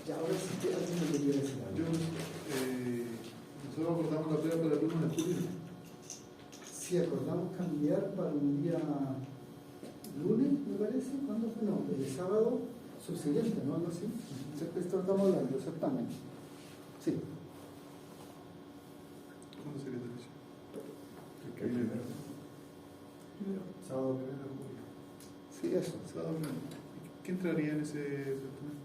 Ya, ahora sí que alguien me quería decir algo. Nosotros acordamos la prueba para el 1 de julio. Sí, acordamos cambiar para un día lunes, me parece. ¿Cuándo fue? No, el sábado subsiguiente, ¿no? Algo así. Esto estamos hablando, exactamente. Sí. ¿Cuándo sería la fecha? Sábado 1 de julio. Sí, eso. Sábado 1. ¿Qué entraría en ese certamen?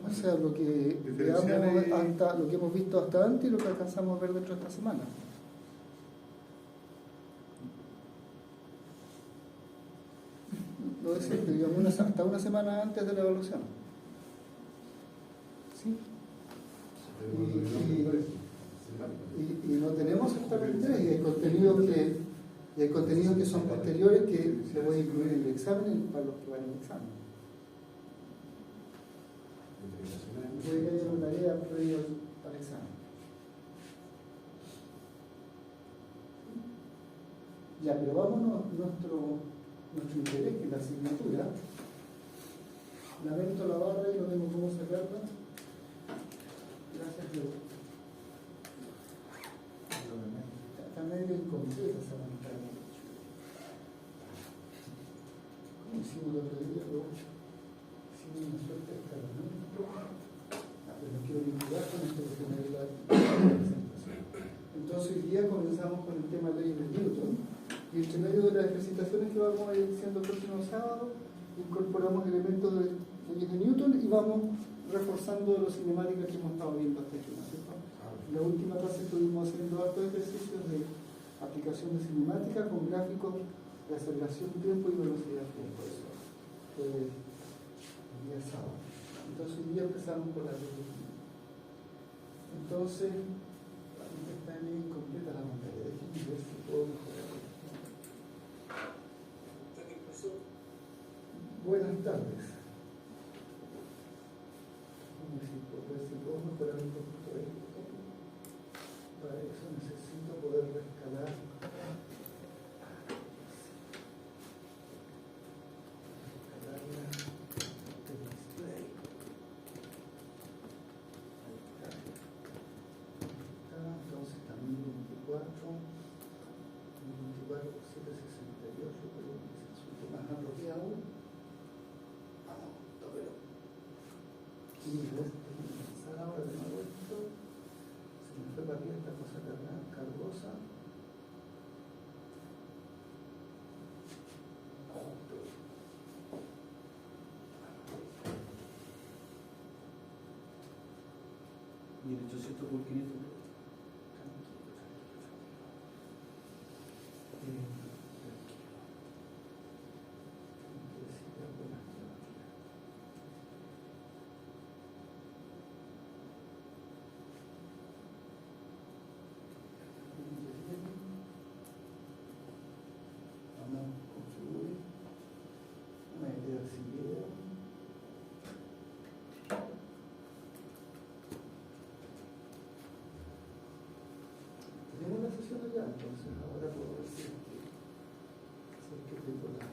O sea, lo que veamos hasta, lo que hemos visto hasta antes y lo que alcanzamos a ver dentro de esta semana. Lo de siempre, digamos, hasta una semana antes de la evaluación. ¿Sí? Y no tenemos exactamente, y hay contenidos que son posteriores que se puede incluir en el examen para los que van al examen. Puede que haya una tarea previa al examen. Ya, pero vámonos nuestro interés, que es la asignatura. Lamento la barra y no tengo cómo sacarla. Gracias, Dios. Está medio incompleta esa pantalla. Como hicimos el otro día, luego hicimos una suerte de escalamiento. Pero no quiero vincular con esto porque me da la presentación. Entonces hoy día comenzamos con el tema de leyes de Newton y entre medio de las ejercitaciones que vamos a ir haciendo el próximo sábado incorporamos elementos de leyes de Newton y vamos reforzando las cinemáticas que hemos estado viendo hasta aquí, ¿no es cierto? En la última clase estuvimos haciendo hartos ejercicios de aplicación de cinemática con gráficos de aceleración, tiempo y velocidad tiempo. Eso fue el día sábado. Entonces hoy día empezamos con la ley. Entonces, está bien incompleta la pantalla. Déjenme ver si puedo mejorar. Buenas tardes. Vamos a ver si puedo mejorar un poquito esto. Para eso necesito poder rescalar. ¿Y el 800 por 500? Vamos a configurar una idea sin video. Tenemos la sesión allá, entonces ahora puedo ver si es que tengo la.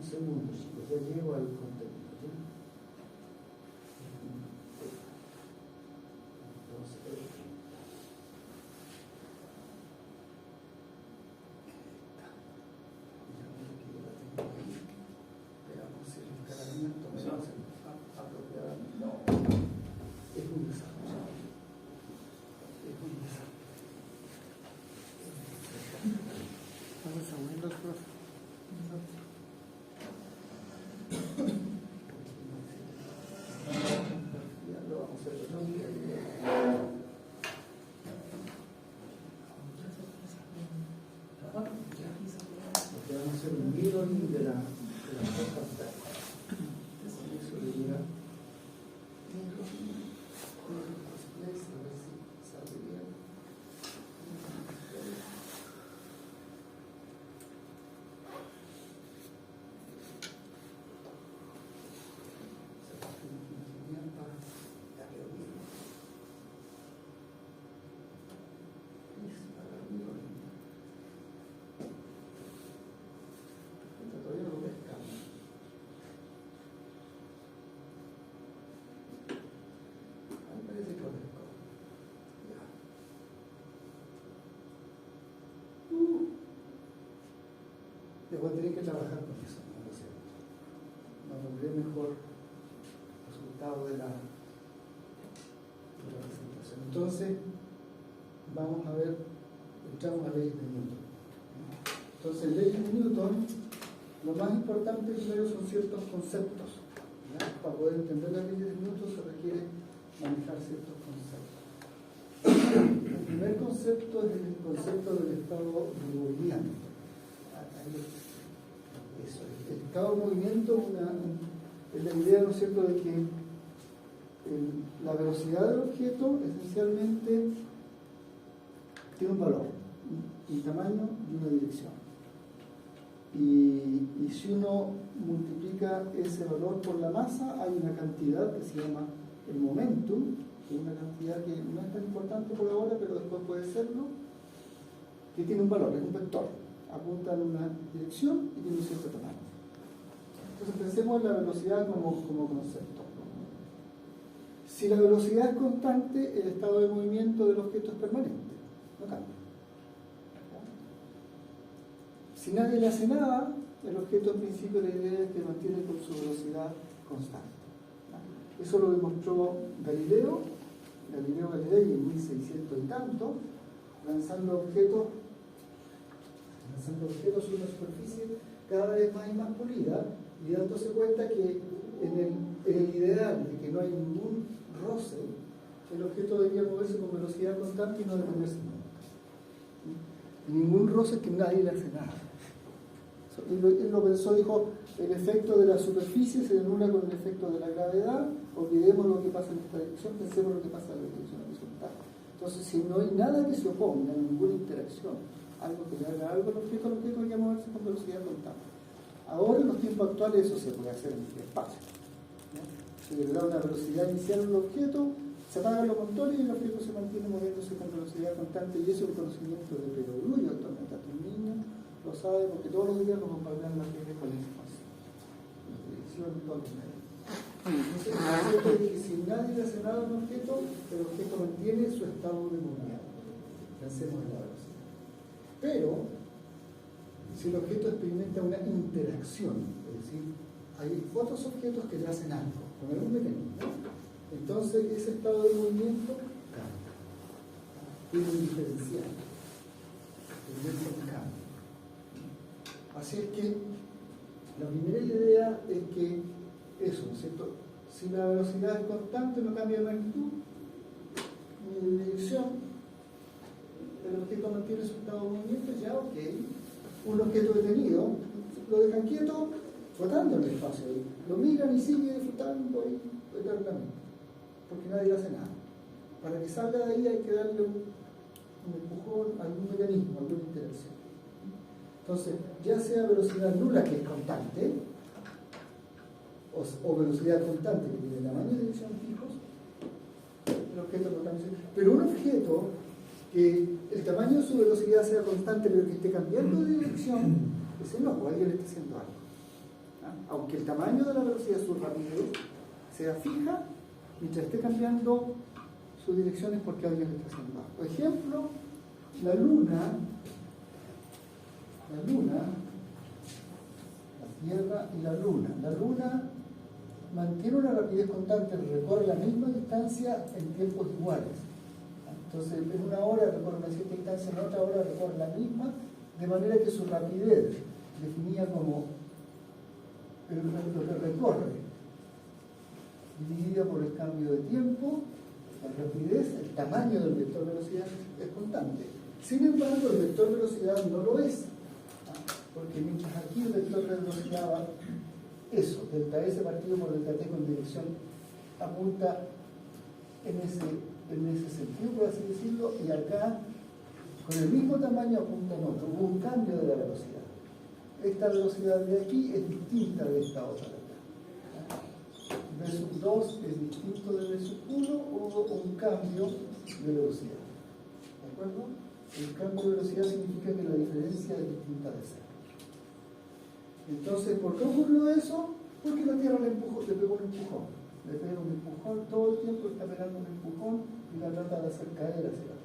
segundo, chicos, ya llego al contenido. ¿Sí? Entonces, veamos si el escalamiento me va a hacer apropiado. No, es un desastre. Es un desastre. Vamos a Windows, profe. Ya lo vamos a hacer. Porque vamos a hacer un mirroring de la pantalla. Con eso le dirá mirroring. A ver si sale bien. Todavía no lo pesca. Ahí parece que lo pescó. Ya. Después tener que trabajar con eso, no lo sé. Nos pondré mejor resultado de la presentación. Entonces, vamos a ver, entramos a leyes de Newton. Entonces, leyes de Newton, lo más importante primero son ciertos conceptos. ¿Ya? Para poder entender las leyes de Newton se requiere manejar ciertos conceptos. El primer concepto es el concepto del estado de movimiento. Eso, el estado de movimiento es la idea, ¿no es cierto?, de que la velocidad del objeto esencialmente tiene un valor, un tamaño y una dirección. Y si uno multiplica ese valor por la masa, hay una cantidad que se llama el momentum, que es una cantidad que no es tan importante por ahora, pero después puede serlo, que tiene un valor, es un vector, apunta en una dirección y tiene un cierto tamaño. Entonces pensemos en la velocidad como concepto. Si la velocidad es constante, el estado de movimiento del objeto es permanente, no cambia. Si nadie le hace nada, el objeto en principio la idea es que mantiene con su velocidad constante. Eso lo demostró Galileo Galilei en 1600 y tanto, lanzando objetos sobre una superficie cada vez más y más pulida, y dándose cuenta que en el ideal de que no hay ningún roce, el objeto debería moverse con velocidad constante y no detenerse nunca. Ningún roce es que nadie le hace nada. Él lo pensó, dijo, el efecto de la superficie se anula con el efecto de la gravedad, olvidemos lo que pasa en esta dirección, pensemos lo que pasa en la dirección horizontal. Entonces, si no hay nada que se oponga, ninguna interacción, algo que le haga algo al objeto debería moverse con velocidad constante. Ahora, en los tiempos actuales, eso se puede hacer en el espacio. Se le da una velocidad inicial al objeto, se apagan los motores y el objeto se mantiene moviéndose con velocidad constante, y eso es un conocimiento de perogrullo, actualmente hasta un niño lo sabe porque todos los días nos bombardean las redes con información, la televisión y todos los medios. Entonces, el concepto es que si nadie le hace nada a un objeto, el objeto mantiene su estado de movimiento. Pensemos en la velocidad. Pero, si el objeto experimenta una interacción, es decir, hay otros objetos que le hacen algo, con algún mecanismo, entonces ese estado de movimiento cambia. Tiene un diferencial. El movimiento cambia. Así es que la primera idea es que eso, ¿no es cierto? Si la velocidad es constante, no cambia de magnitud ni de dirección, el objeto mantiene su estado de movimiento, ya ok. Un objeto detenido, lo dejan quieto, flotando en el espacio, lo miran y sigue flotando ahí eternamente, porque nadie le hace nada. Para que salga de ahí hay que darle un empujón, algún mecanismo, alguna interacción. Entonces, ya sea velocidad nula, que es constante, o velocidad constante, que tiene tamaño y dirección fijos, el objeto no cambia. Pero un objeto que el tamaño de su velocidad sea constante, pero que esté cambiando de dirección, ese no, o alguien le está haciendo algo. Aunque el tamaño de la velocidad de su rapidez sea fija, mientras esté cambiando su dirección es porque alguien le está haciendo algo. Por ejemplo, la Luna, la Tierra y la Luna. La Luna mantiene una rapidez constante, recorre la misma distancia en tiempos iguales. Entonces, en una hora recorre una cierta distancia, en otra hora recorre la misma, de manera que su rapidez, definida como lo que recorre, dividida por el cambio de tiempo, la rapidez, el tamaño del vector velocidad es constante. Sin embargo, el vector velocidad no lo es, porque mientras aquí el vector de velocidad va, eso, delta S partido por delta T con dirección, apunta en ese sentido, por así decirlo, y acá, con el mismo tamaño, apunta en otro. Hubo un cambio de la velocidad. Esta velocidad de aquí es distinta de esta otra de acá. V 2 es distinto de V 1, hubo un cambio de velocidad. ¿De acuerdo? El cambio de velocidad significa que la diferencia es distinta de cero. Entonces, ¿por qué ocurrió eso? Porque la Tierra le pegó un empujón. Le pega un empujón, todo el tiempo está pegando un empujón y la trata de hacer caer hacia la Tierra.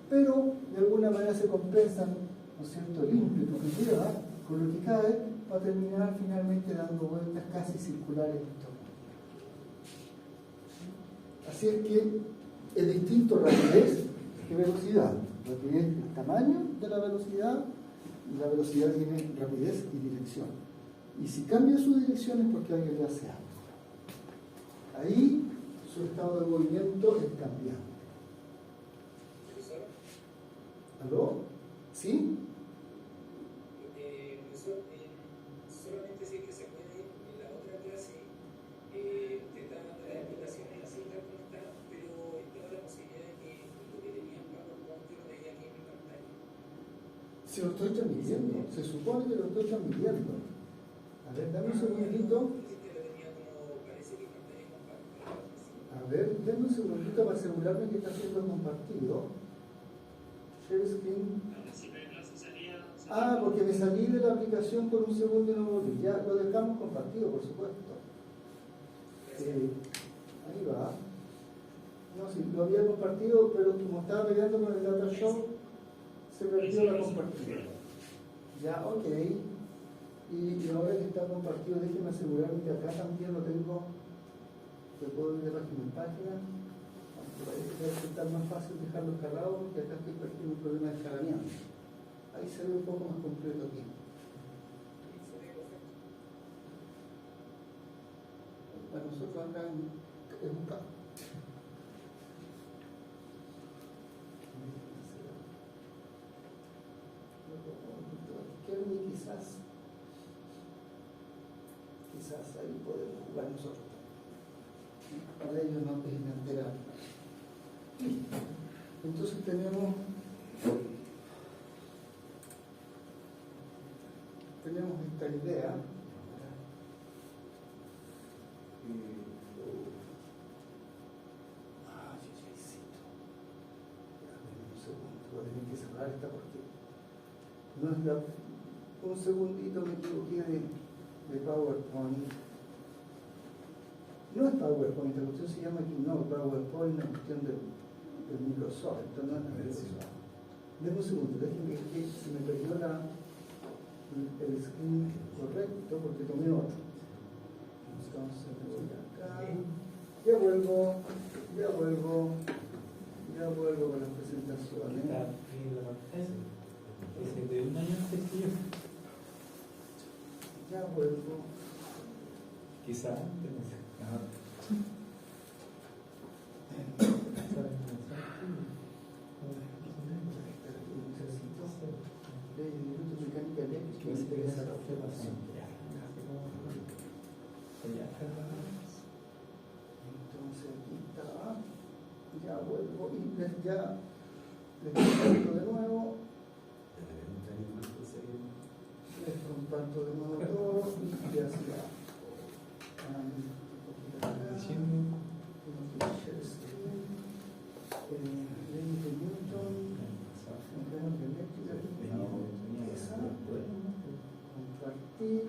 Pero, de alguna manera se compensan, ¿no es cierto?, el ímpetu que lleva con lo que cae para terminar finalmente dando vueltas casi circulares en torno. Así es que es distinto rapidez que velocidad. Rapidez es el tamaño de la velocidad, y la velocidad tiene rapidez y dirección. Y si cambia su dirección es porque alguien le hace algo. Ahí su estado de movimiento es cambiante. ¿Aló? ¿Sí? Profesor, solamente si es que se puede, en la otra clase te estaban dando las explicaciones así tal como está, pero estaba la posibilidad de que lo que tenía en PowerPoint yo lo veía aquí en mi pantalla. Se lo estoy transmitiendo. Se supone que lo estoy transmitiendo. A ver, dame un segundito. A ver, dame un segundito para asegurarme que está siendo compartido. Share screen. Ah, porque me salí de la aplicación por un segundo y no volví. Ya lo dejamos compartido, por supuesto. Ahí va. No, sí, lo había compartido, pero como estaba peleando con el Data Show, se perdió la compartida. Ya, ok. Y ahora que está compartido, déjenme asegurarme que acá también lo tengo. Lo puedo ir de página en página. Parece que va a resultar más fácil dejarlo escalado, porque acá estoy perdiendo un problema de escalamiento. Ahí se ve un poco más completo aquí. Bueno, nosotros acá es un caso. Quizás ahí podemos jugar nosotros. Para ellos no es enterar. Entonces tenemos esta idea. Un segundo, voy a tener que cerrar esta porque no es un segundito, me equivoqué de PowerPoint. No es PowerPoint, la cuestión se llama aquí, no, PowerPoint es una cuestión del Microsoft, esto no es Microsoft. Denme un segundo, déjenme que se me perdió el screen correcto porque tomé otro. Entonces me voy acá. Ya vuelvo con las presentaciones. Ya vuelvo. Quizá. Mecánica eléctrica y interesa la observación. Entonces aquí está. Ya vuelvo y ya les comparto de nuevo. Les comparto de nuevo todo y ya se va. Ley de Newton, mecánica eléctrica, compartir.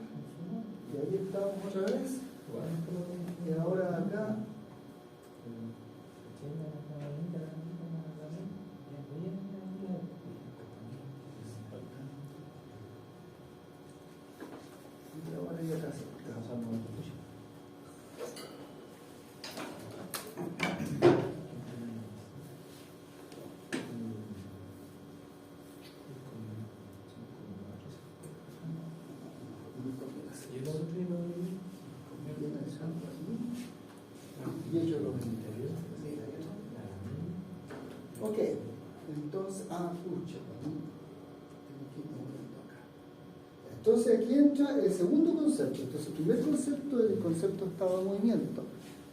Ok, entonces, pucha, tengo que ir moviendo acá. Entonces aquí entra el segundo concepto. Entonces el primer concepto es el concepto de estado de movimiento.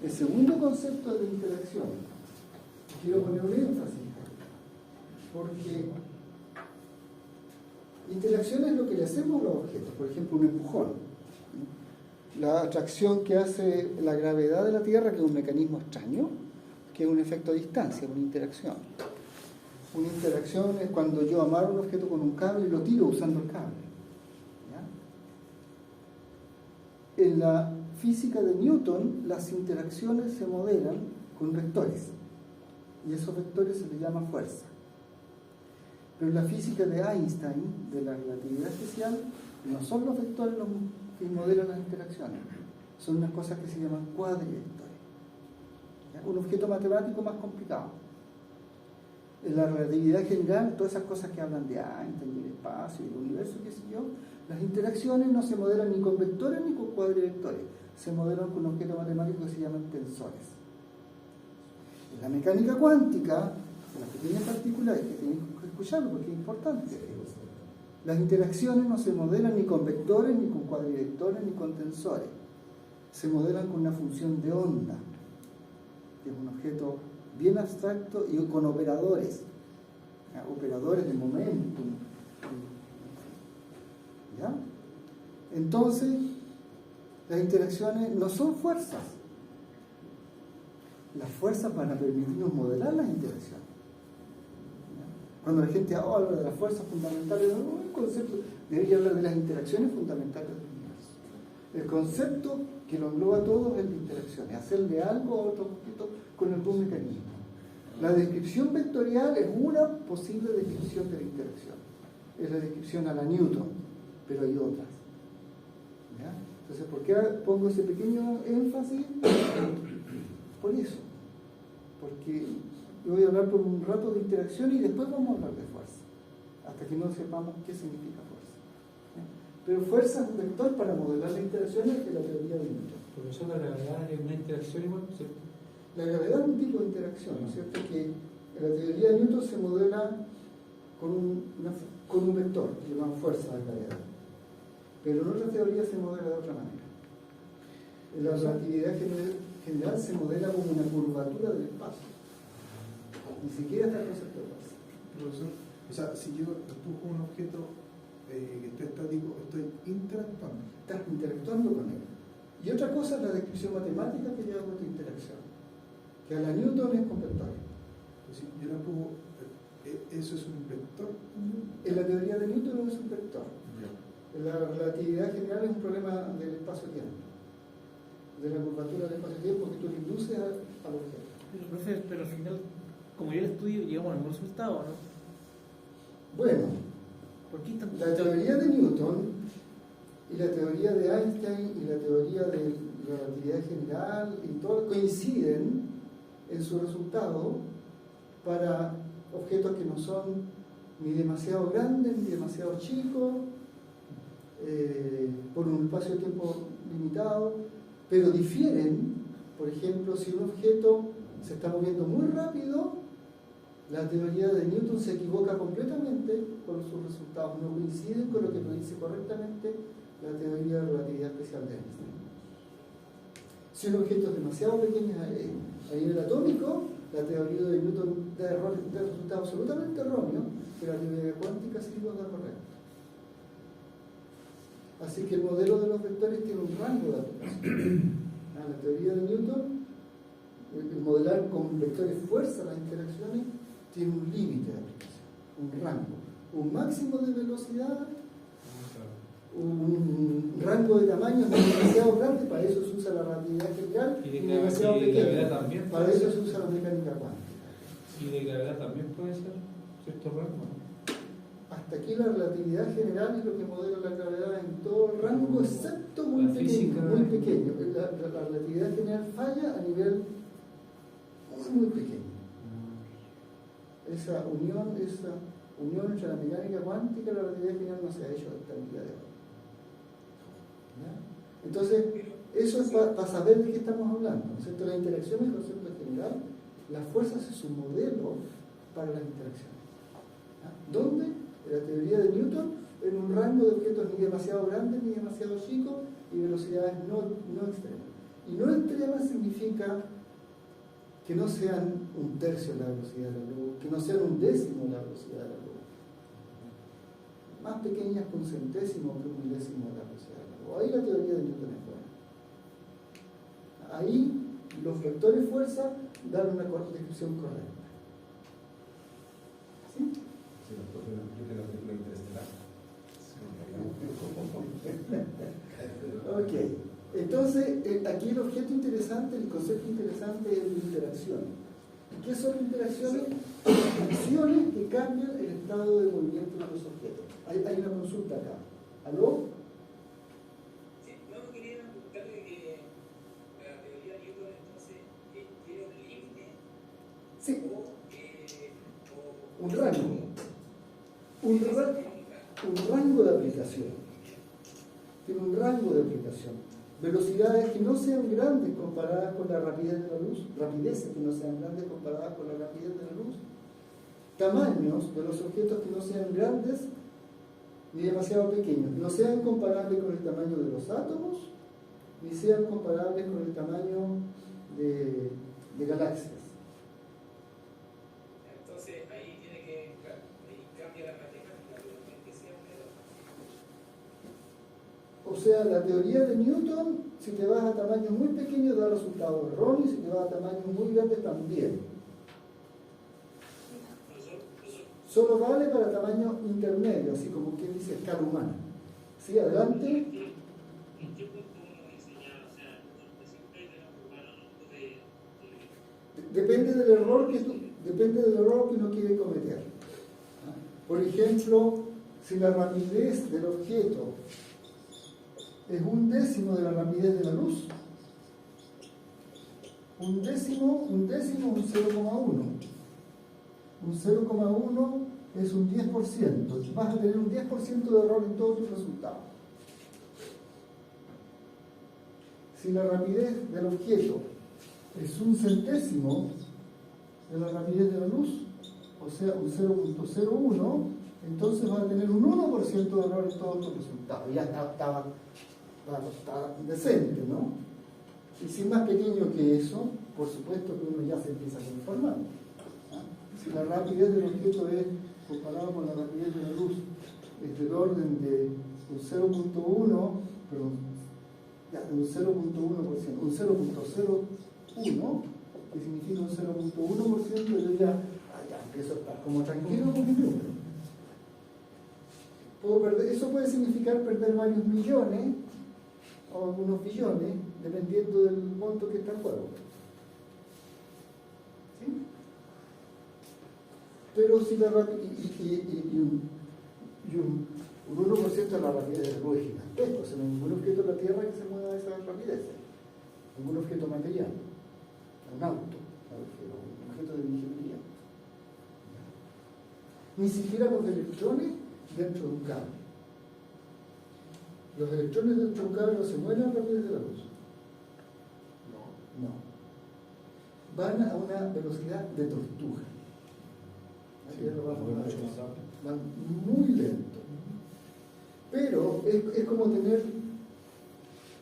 El segundo concepto es de interacción. Quiero poner un énfasis, porque interacción es lo que le hacemos a los objetos. Por ejemplo, un empujón. La atracción que hace la gravedad de la Tierra, que es un mecanismo extraño, que es un efecto de distancia, una interacción. Una interacción es cuando yo amarro un objeto con un cable y lo tiro usando el cable. ¿Ya? En la física de Newton, las interacciones se modelan con vectores. Y esos vectores se les llama fuerza. Pero en la física de Einstein, de la relatividad especial, no son los vectores los que modelan las interacciones. Son unas cosas que se llaman cuadrivectores. ¿Ya? Un objeto matemático más complicado. En la relatividad general, todas esas cosas que hablan de Einstein, del espacio, del universo, qué sé yo, las interacciones no se modelan ni con vectores ni con cuadrivectores. Se modelan con un objeto matemático que se llaman tensores. En la mecánica cuántica, en las pequeñas particulares, que tienen que escucharlo porque es importante, las interacciones no se modelan ni con vectores, ni con cuadrivectores, ni con tensores. Se modelan con una función de onda, que es un objeto bien abstracto y con operadores, operadores de momentum. ¿Ya? Entonces, las interacciones no son fuerzas. Las fuerzas van a permitirnos modelar las interacciones. Cuando la gente habla de las fuerzas fundamentales, no, el concepto debería hablar de las interacciones fundamentales del universo. El concepto que lo engloba todo es el de interacciones, hacerle algo a otro objeto con algún mecanismo. La descripción vectorial es una posible descripción de la interacción. Es la descripción a la Newton, pero hay otras. ¿Ya? Entonces, ¿por qué pongo ese pequeño énfasis? Por eso. Porque yo voy a hablar por un rato de interacción y después vamos a hablar de fuerza, hasta que no sepamos qué significa fuerza. ¿Ya? Pero fuerza es un vector para modelar las interacciones de la teoría de Newton. Profesor, la gravedad es una interacción igual, ¿cierto? La gravedad es un tipo de interacción, ¿no es cierto? Que en la teoría de Newton se modela con un vector, que llamamos fuerza de gravedad. Pero en otras teorías se modela de otra manera. En la relatividad general se modela como una curvatura del espacio. Ni siquiera está el concepto de fuerza. Profesor, o sea, si yo empujo un objeto que está estático, estoy interactuando. Estás interactuando con él. Y otra cosa es la descripción matemática que lleva a tu interacción, que a la Newton es con vectores. Si yo la empujo, ¿eso es un vector? En la teoría de Newton no es un vector. En la relatividad general es un problema del espacio-tiempo, de la curvatura del espacio-tiempo que tú le induces al objeto. Pero al final, como yo el estudio, llegamos al mismo resultado, ¿no? Bueno, ¿Por qué tan la teoría de Newton y la teoría de Einstein y la teoría de la relatividad general y todo coinciden en su resultado para objetos que no son ni demasiado grandes ni demasiado chicos, por un espacio de tiempo limitado, pero difieren? Por ejemplo, si un objeto se está moviendo muy rápido, la teoría de Newton se equivoca completamente con sus resultados, no coinciden con lo que predice correctamente la teoría de relatividad especial de Einstein. Si un objeto es demasiado pequeño a nivel atómico, la teoría de Newton da resultado absolutamente erróneo, pero la teoría cuántica sí lo da correcto. Así que el modelo de los vectores tiene un rango de aplicación. La teoría de Newton, el modelar con vectores fuerza las interacciones, tiene un límite de aplicación, un rango, un máximo de velocidad, un rango de tamaño no demasiado grande, para eso se usa la relatividad general, y de demasiado gravedad pequeño, también, para eso se usa la mecánica cuántica. Y de gravedad también puede ser cierto rango. Hasta aquí la relatividad general es lo que modela la gravedad en todo el rango, excepto muy La pequeño, física. muy pequeño. La relatividad general falla a nivel muy pequeño. Esa unión entre la mecánica cuántica y la relatividad general no se ha hecho hasta el día de hoy. ¿Ya? Entonces, eso es para saber de qué estamos hablando, ¿no es cierto? La interacción es el concepto general, la fuerza es su modelo para las interacciones. ¿Ah? ¿Dónde? En la teoría de Newton, en un rango de objetos ni demasiado grandes ni demasiado chicos y velocidades no extremas. Y no extremas significa que no sean un tercio de la velocidad de la luz, que no sean un décimo de la velocidad de la luz. Más pequeñas que un centésimo que un milésimo de la velocidad de la luz. Ahí la teoría de Newton es buena. Ahí los vectores fuerza dan una descripción correcta. ¿Sí? Si los profes no explican la película Interestelar. Ok, entonces aquí el objeto interesante, el concepto interesante es la interacción. ¿Qué son interacciones? Acciones que cambian el estado de movimiento de los objetos. Hay una consulta acá. ¿Aló? Sí, no quería preguntarle que la teoría de Newton entonces tiene un límite Sí, o un rango. Un rango de aplicación. Tiene un rango de aplicación. Velocidades que no sean grandes comparadas con la rapidez de la luz, rapideces que no sean grandes comparadas con la rapidez de la luz, tamaños de los objetos que no sean grandes ni demasiado pequeños, que no sean comparables con el tamaño de los átomos, ni sean comparables con el tamaño de galaxias. entonces ahí tiene que ahí cambia la matemática, pero no es que sea un error. O sea, la teoría de Newton, si te vas a tamaños muy pequeños, da resultados erróneos, si te vas a tamaños muy grandes, también. Solo vale para tamaño intermedio, así como quien dice escala humana. ¿Sí? Adelante. ¿En qué punto uno dice ya, o sea, siempre tenemos que jugar a un punto Depende del error que uno quiere cometer. Por ejemplo, si la rapidez del objeto es un décimo de la rapidez de la luz, un décimo, un 0,1. Un 0,1 es un 10%. Vas a tener un 10% de error en todos tus resultados. Si la rapidez del objeto es un centésimo de la rapidez de la luz, o sea, un 0,01, entonces vas a tener un 1% de error en todos tus resultados. Ya está decente, ¿no? Y si es más pequeño que eso, por supuesto que uno ya se empieza a conformar. Si la rapidez del objeto es, comparado con la rapidez de la luz, es del orden de un 0,1, perdón, ya, de un 0,1%, un 0,01, que significa un 0,1%, yo ya empiezo a estar como tranquilo con mi número. Eso puede significar perder varios millones o algunos billones, dependiendo del monto que está en juego. ¿Sí? Pero si la un 1% de la rapidez de la luz es gigantesco, o sea, no hay ningún objeto en la Tierra que se mueva a esa rapidez, ningún objeto material, un auto, un objeto de ingeniería. Ni siquiera los electrones dentro de un cable. Los electrones dentro de un cable no se mueven a la rapidez de la luz. No. Van a una velocidad de tortuga. Van muy lento. Pero es como tener.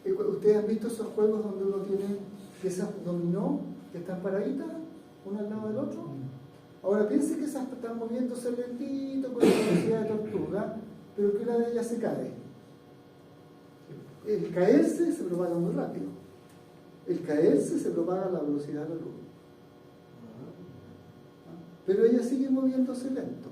¿Ustedes han visto esos juegos donde uno tiene piezas dominó que están paraditas, una al lado del otro? Ahora piense que esas están moviéndose lentito con la velocidad de tortuga, pero que una de ellas se cae. El caerse se propaga muy rápido. El caerse se propaga a la velocidad de la luz. Pero ella sigue moviéndose lento.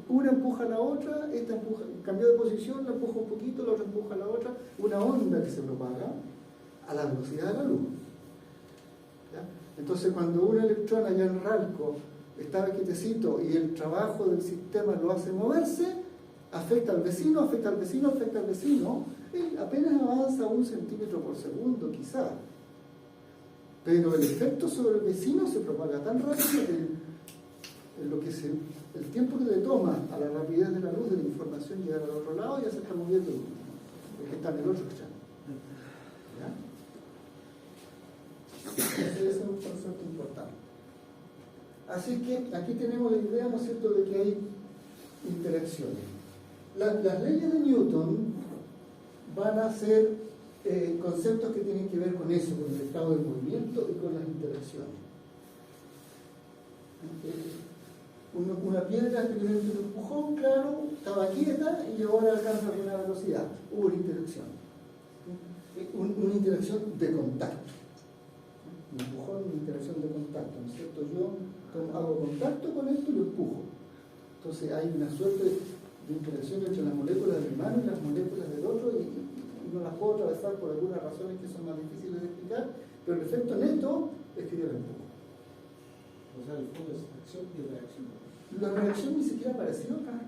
Una empuja a la otra, esta empuja, cambió de posición, la empuja un poquito, la otra empuja a la otra, una onda que se propaga a la velocidad de la luz. ¿Ya? Entonces cuando un electrón allá en Ralco estaba quietecito y el trabajo del sistema lo hace moverse, afecta al vecino, afecta al vecino, afecta al vecino, y apenas avanza 1 centímetro por segundo quizá. Pero el efecto sobre el vecino se propaga tan rápido que el tiempo que le toma a la rapidez de la luz de la información llegar al otro lado ya se está moviendo el que está en el otro extremo. ¿Ya? Ese es un concepto importante. Así que aquí tenemos la idea, ¿no es cierto?, de que hay interacciones. Las leyes de Newton van a ser conceptos que tienen que ver con eso, con el estado del movimiento y con las interacciones. Una piedra experimenta un empujón, claro, estaba quieta y ahora alcanza una velocidad. Hubo una interacción. Una interacción de contacto. Un empujón, una interacción de contacto, ¿no es cierto? Yo hago contacto con esto y lo empujo. Entonces hay una suerte de interacción entre las moléculas de mi mano y las moléculas del otro y no las puedo atravesar por algunas razones que son más difíciles de explicar, pero el efecto neto es que yo lo empujo. O sea, el fondo es acción y reacción. La reacción ni siquiera apareció acá.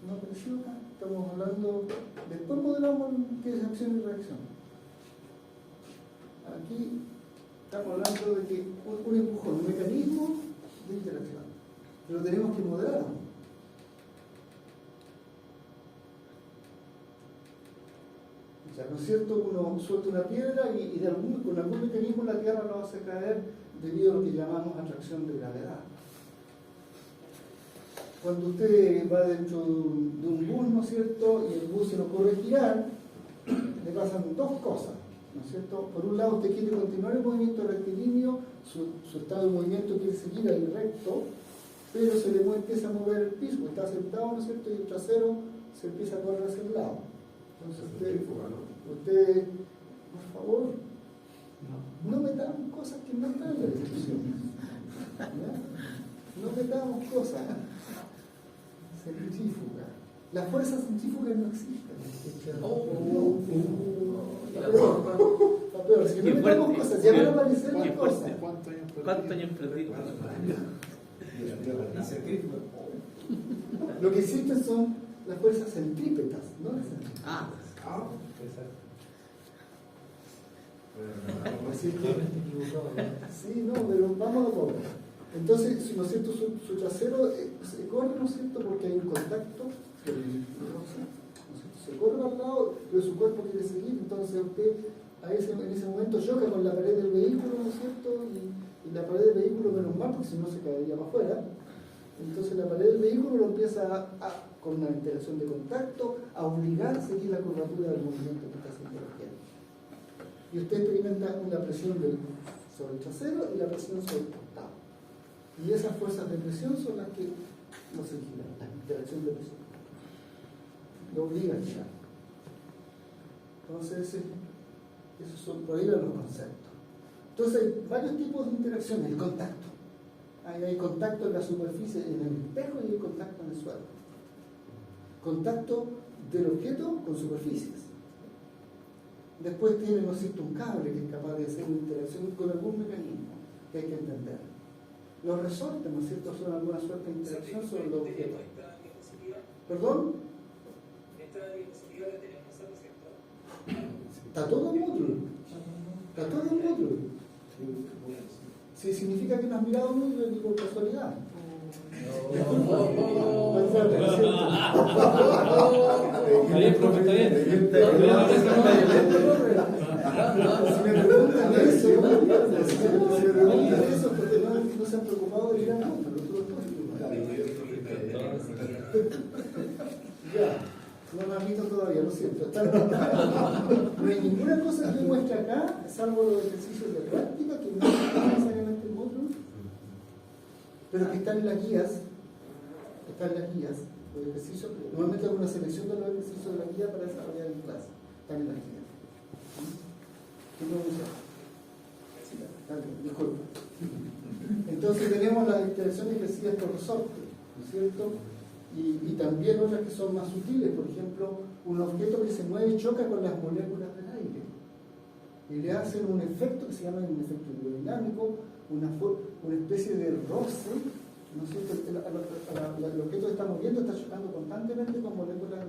No apareció acá. Estamos hablando, después modelamos qué es acción y reacción. Aquí estamos hablando de que un empujón, un mecanismo de interacción. Pero tenemos que modelarlo. O sea, ¿no es cierto? Uno suelta una piedra y con algún mecanismo la Tierra lo hace caer debido a lo que llamamos atracción de gravedad. Cuando usted va dentro de un bus, ¿no es cierto?, y el bus se le ocurre girar, le pasan dos cosas, ¿no es cierto? Por un lado, usted quiere continuar el movimiento rectilíneo, su estado de movimiento quiere seguir al recto, pero se le empieza a mover el piso, está sentado, ¿no es cierto?, y el trasero se empieza a correr hacia el lado. Entonces usted, por favor, no metamos cosas que no están en la discusión. No metamos cosas. Centrífuga. Las fuerzas centrífugas no existen. Está peor. Si no metamos cosas, ya van a aparecer las cosas. ¿Cuántos años perdidos? Lo que existen son las fuerzas centrípetas, no las centrífugas. Así que, sí, no, pero vamos a poco. Entonces, ¿no es cierto? Su trasero se corre, ¿no es cierto?, porque hay un contacto, se corre al lado, pero su cuerpo quiere seguir, entonces usted en ese momento choca con la pared del vehículo, ¿no es cierto?, y la pared del vehículo, menos mal, porque si no se caería para afuera. Entonces la pared del vehículo lo empieza con una interacción de contacto, a obligar a seguir la curvatura del movimiento que está haciendo la gente. Y usted experimenta una presión sobre el trasero y la presión sobre el costado. Y esas fuerzas de presión son las que nos giran, la interacción de presión. Lo obliga a girar. Entonces, esos son por ahí los conceptos. Entonces, hay varios tipos de interacciones. El contacto. Hay contacto en la superficie, en el espejo, y hay contacto en el suelo. Contacto del objeto con superficies. Después tiene, ¿no es cierto?, un cable que es capaz de hacer una interacción con algún mecanismo que hay que entender. Los resortes, ¿no es cierto?, son alguna suerte de interacción sobre los objetos. ¿Perdón? Esta diapositiva la tenemos nosotros, ¿cierto? Está todo en Moodle. Está todo en Moodle. Si significa que no has mirado Moodle, ni por casualidad. Está bien, profe, está bien. Si me preguntan eso, es porque no se han preocupado de ir a Moodle. Ya, no me han visto todavía, lo siento. No hay ninguna cosa que muestre acá, salvo los ejercicios de práctica, que no es necesariamente el módulo, pero que están en las guías, los ejercicios. Normalmente hago una selección de los ejercicios de la guía para desarrollar en clase. Están en las guías. ¿Qué no usa? Disculpa. Entonces tenemos las interacciones ejercidas por resorte, ¿no es cierto? Y también otras que son más sutiles, por ejemplo, un objeto que se mueve y choca con las moléculas del aire y le hacen un efecto que se llama un efecto hidrodinámico, una especie de roce, ¿no es cierto? El objeto que está moviendo está chocando constantemente con moléculas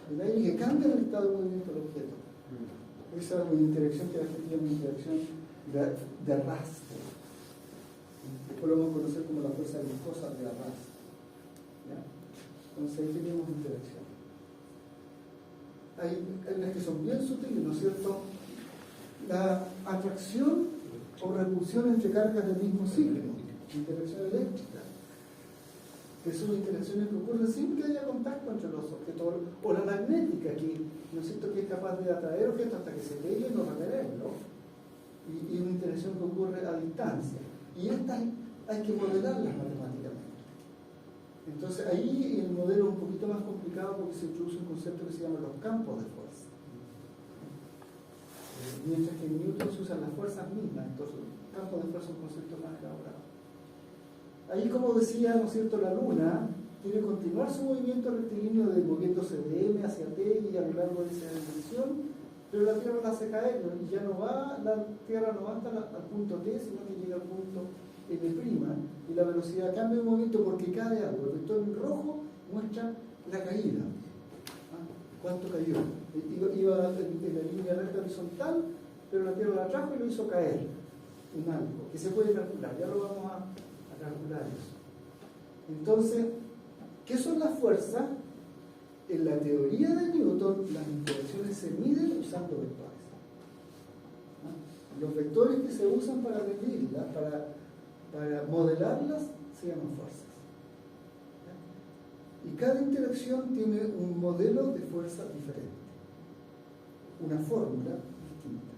del aire que cambian el estado de movimiento del objeto. Esa es una interacción que la gente llama una interacción de arrastre. Después lo vamos a conocer como la fuerza viscosa de arrastre. ¿Ya? Entonces ahí tenemos interacción. Hay las que son bien sutiles, ¿no es cierto? La atracción o repulsión entre cargas del mismo signo. interacción eléctrica, que son interacciones que ocurren sin que haya contacto entre los objetos, o la magnética, que, ¿no es cierto?, que es capaz de atraer objetos hasta que se peguen o repelerlos, y una interacción que ocurre a distancia. Y estas hay que modelarlas matemáticamente. Entonces ahí el modelo es un poquito más complicado porque se introduce un concepto que se llama los campos de fuerza. Mientras que en Newton se usan las fuerzas mismas, entonces los campos de fuerza es un concepto más elaborado. Ahí, como decía, ¿no es cierto?, la Luna quiere continuar su movimiento rectilíneo de moviéndose de M hacia T y a lo largo de esa dimensión, pero la Tierra la hace caer y ya no va, la Tierra no va hasta al punto T, sino que llega al punto M', y la velocidad cambia de movimiento porque cae algo. El vector en rojo muestra la caída. ¿Cuánto cayó? Iba en la línea recta horizontal, pero la Tierra la trajo y lo hizo caer en algo, que se puede calcular. Ya lo vamos a calcular eso. Entonces, ¿qué son las fuerzas? En la teoría de Newton, las interacciones se miden usando vectores. Los vectores que se usan para medirlas, para modelarlas, se llaman fuerzas. Y cada interacción tiene un modelo de fuerza diferente, una fórmula distinta.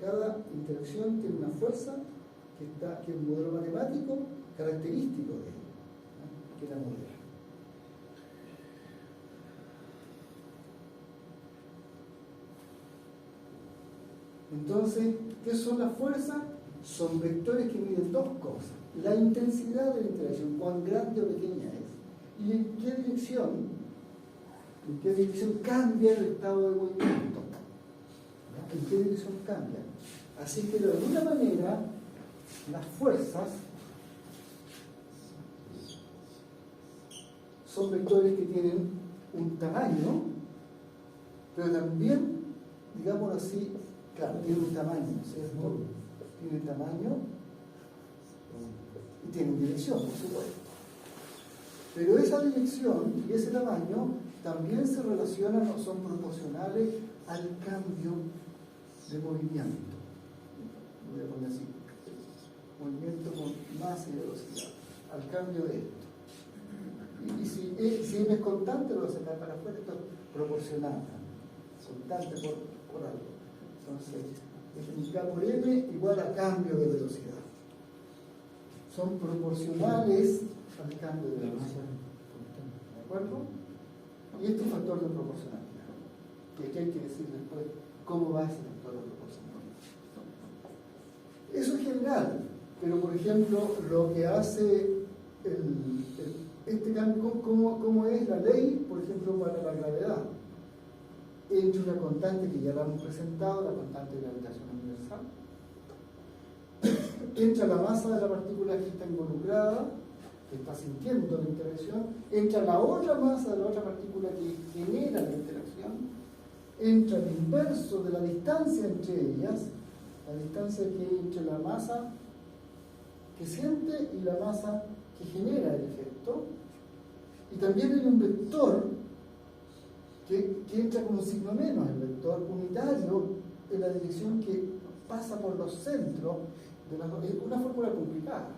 Cada interacción tiene una fuerza que es un modelo matemático característico de ella, que la modela. Entonces, ¿qué son las fuerzas? Son vectores que miden dos cosas: la intensidad de la interacción, cuán grande o pequeña es, y en qué dirección cambia el estado de movimiento, en qué dirección cambia. Así que de alguna manera las fuerzas son vectores que tienen un tamaño, pero también, digámoslo así, claro, tienen un tamaño, ¿cierto? Tienen tamaño y tienen dirección, por supuesto. Pero esa dirección y ese tamaño también se relacionan o son proporcionales al cambio de movimiento. Voy a poner así: movimiento con masa y velocidad, al cambio de esto. Y si M es constante, lo voy a sacar para afuera, esto es proporcional, constante por algo. Entonces, multiplicado por M igual a cambio de velocidad. Son proporcionales al cambio de velocidad. ¿De acuerdo? Y este es un factor de proporcionalidad. Y aquí hay que decir después cómo va ese factor de proporcionalidad. Eso es general, pero por ejemplo, lo que hace este cambio, ¿cómo es la ley, por ejemplo, para la gravedad? Entre una constante que ya la hemos presentado, la constante de gravitación universal, entra la masa de la partícula que está involucrada, que está sintiendo la interacción, entra la otra masa de la otra partícula que genera la interacción, entra el inverso de la distancia entre ellas, la distancia que hay entre la masa que siente y la masa que genera el efecto, y también hay un vector que entra con un signo menos, el vector unitario en la dirección que pasa por los centros de las dos. Es una fórmula complicada.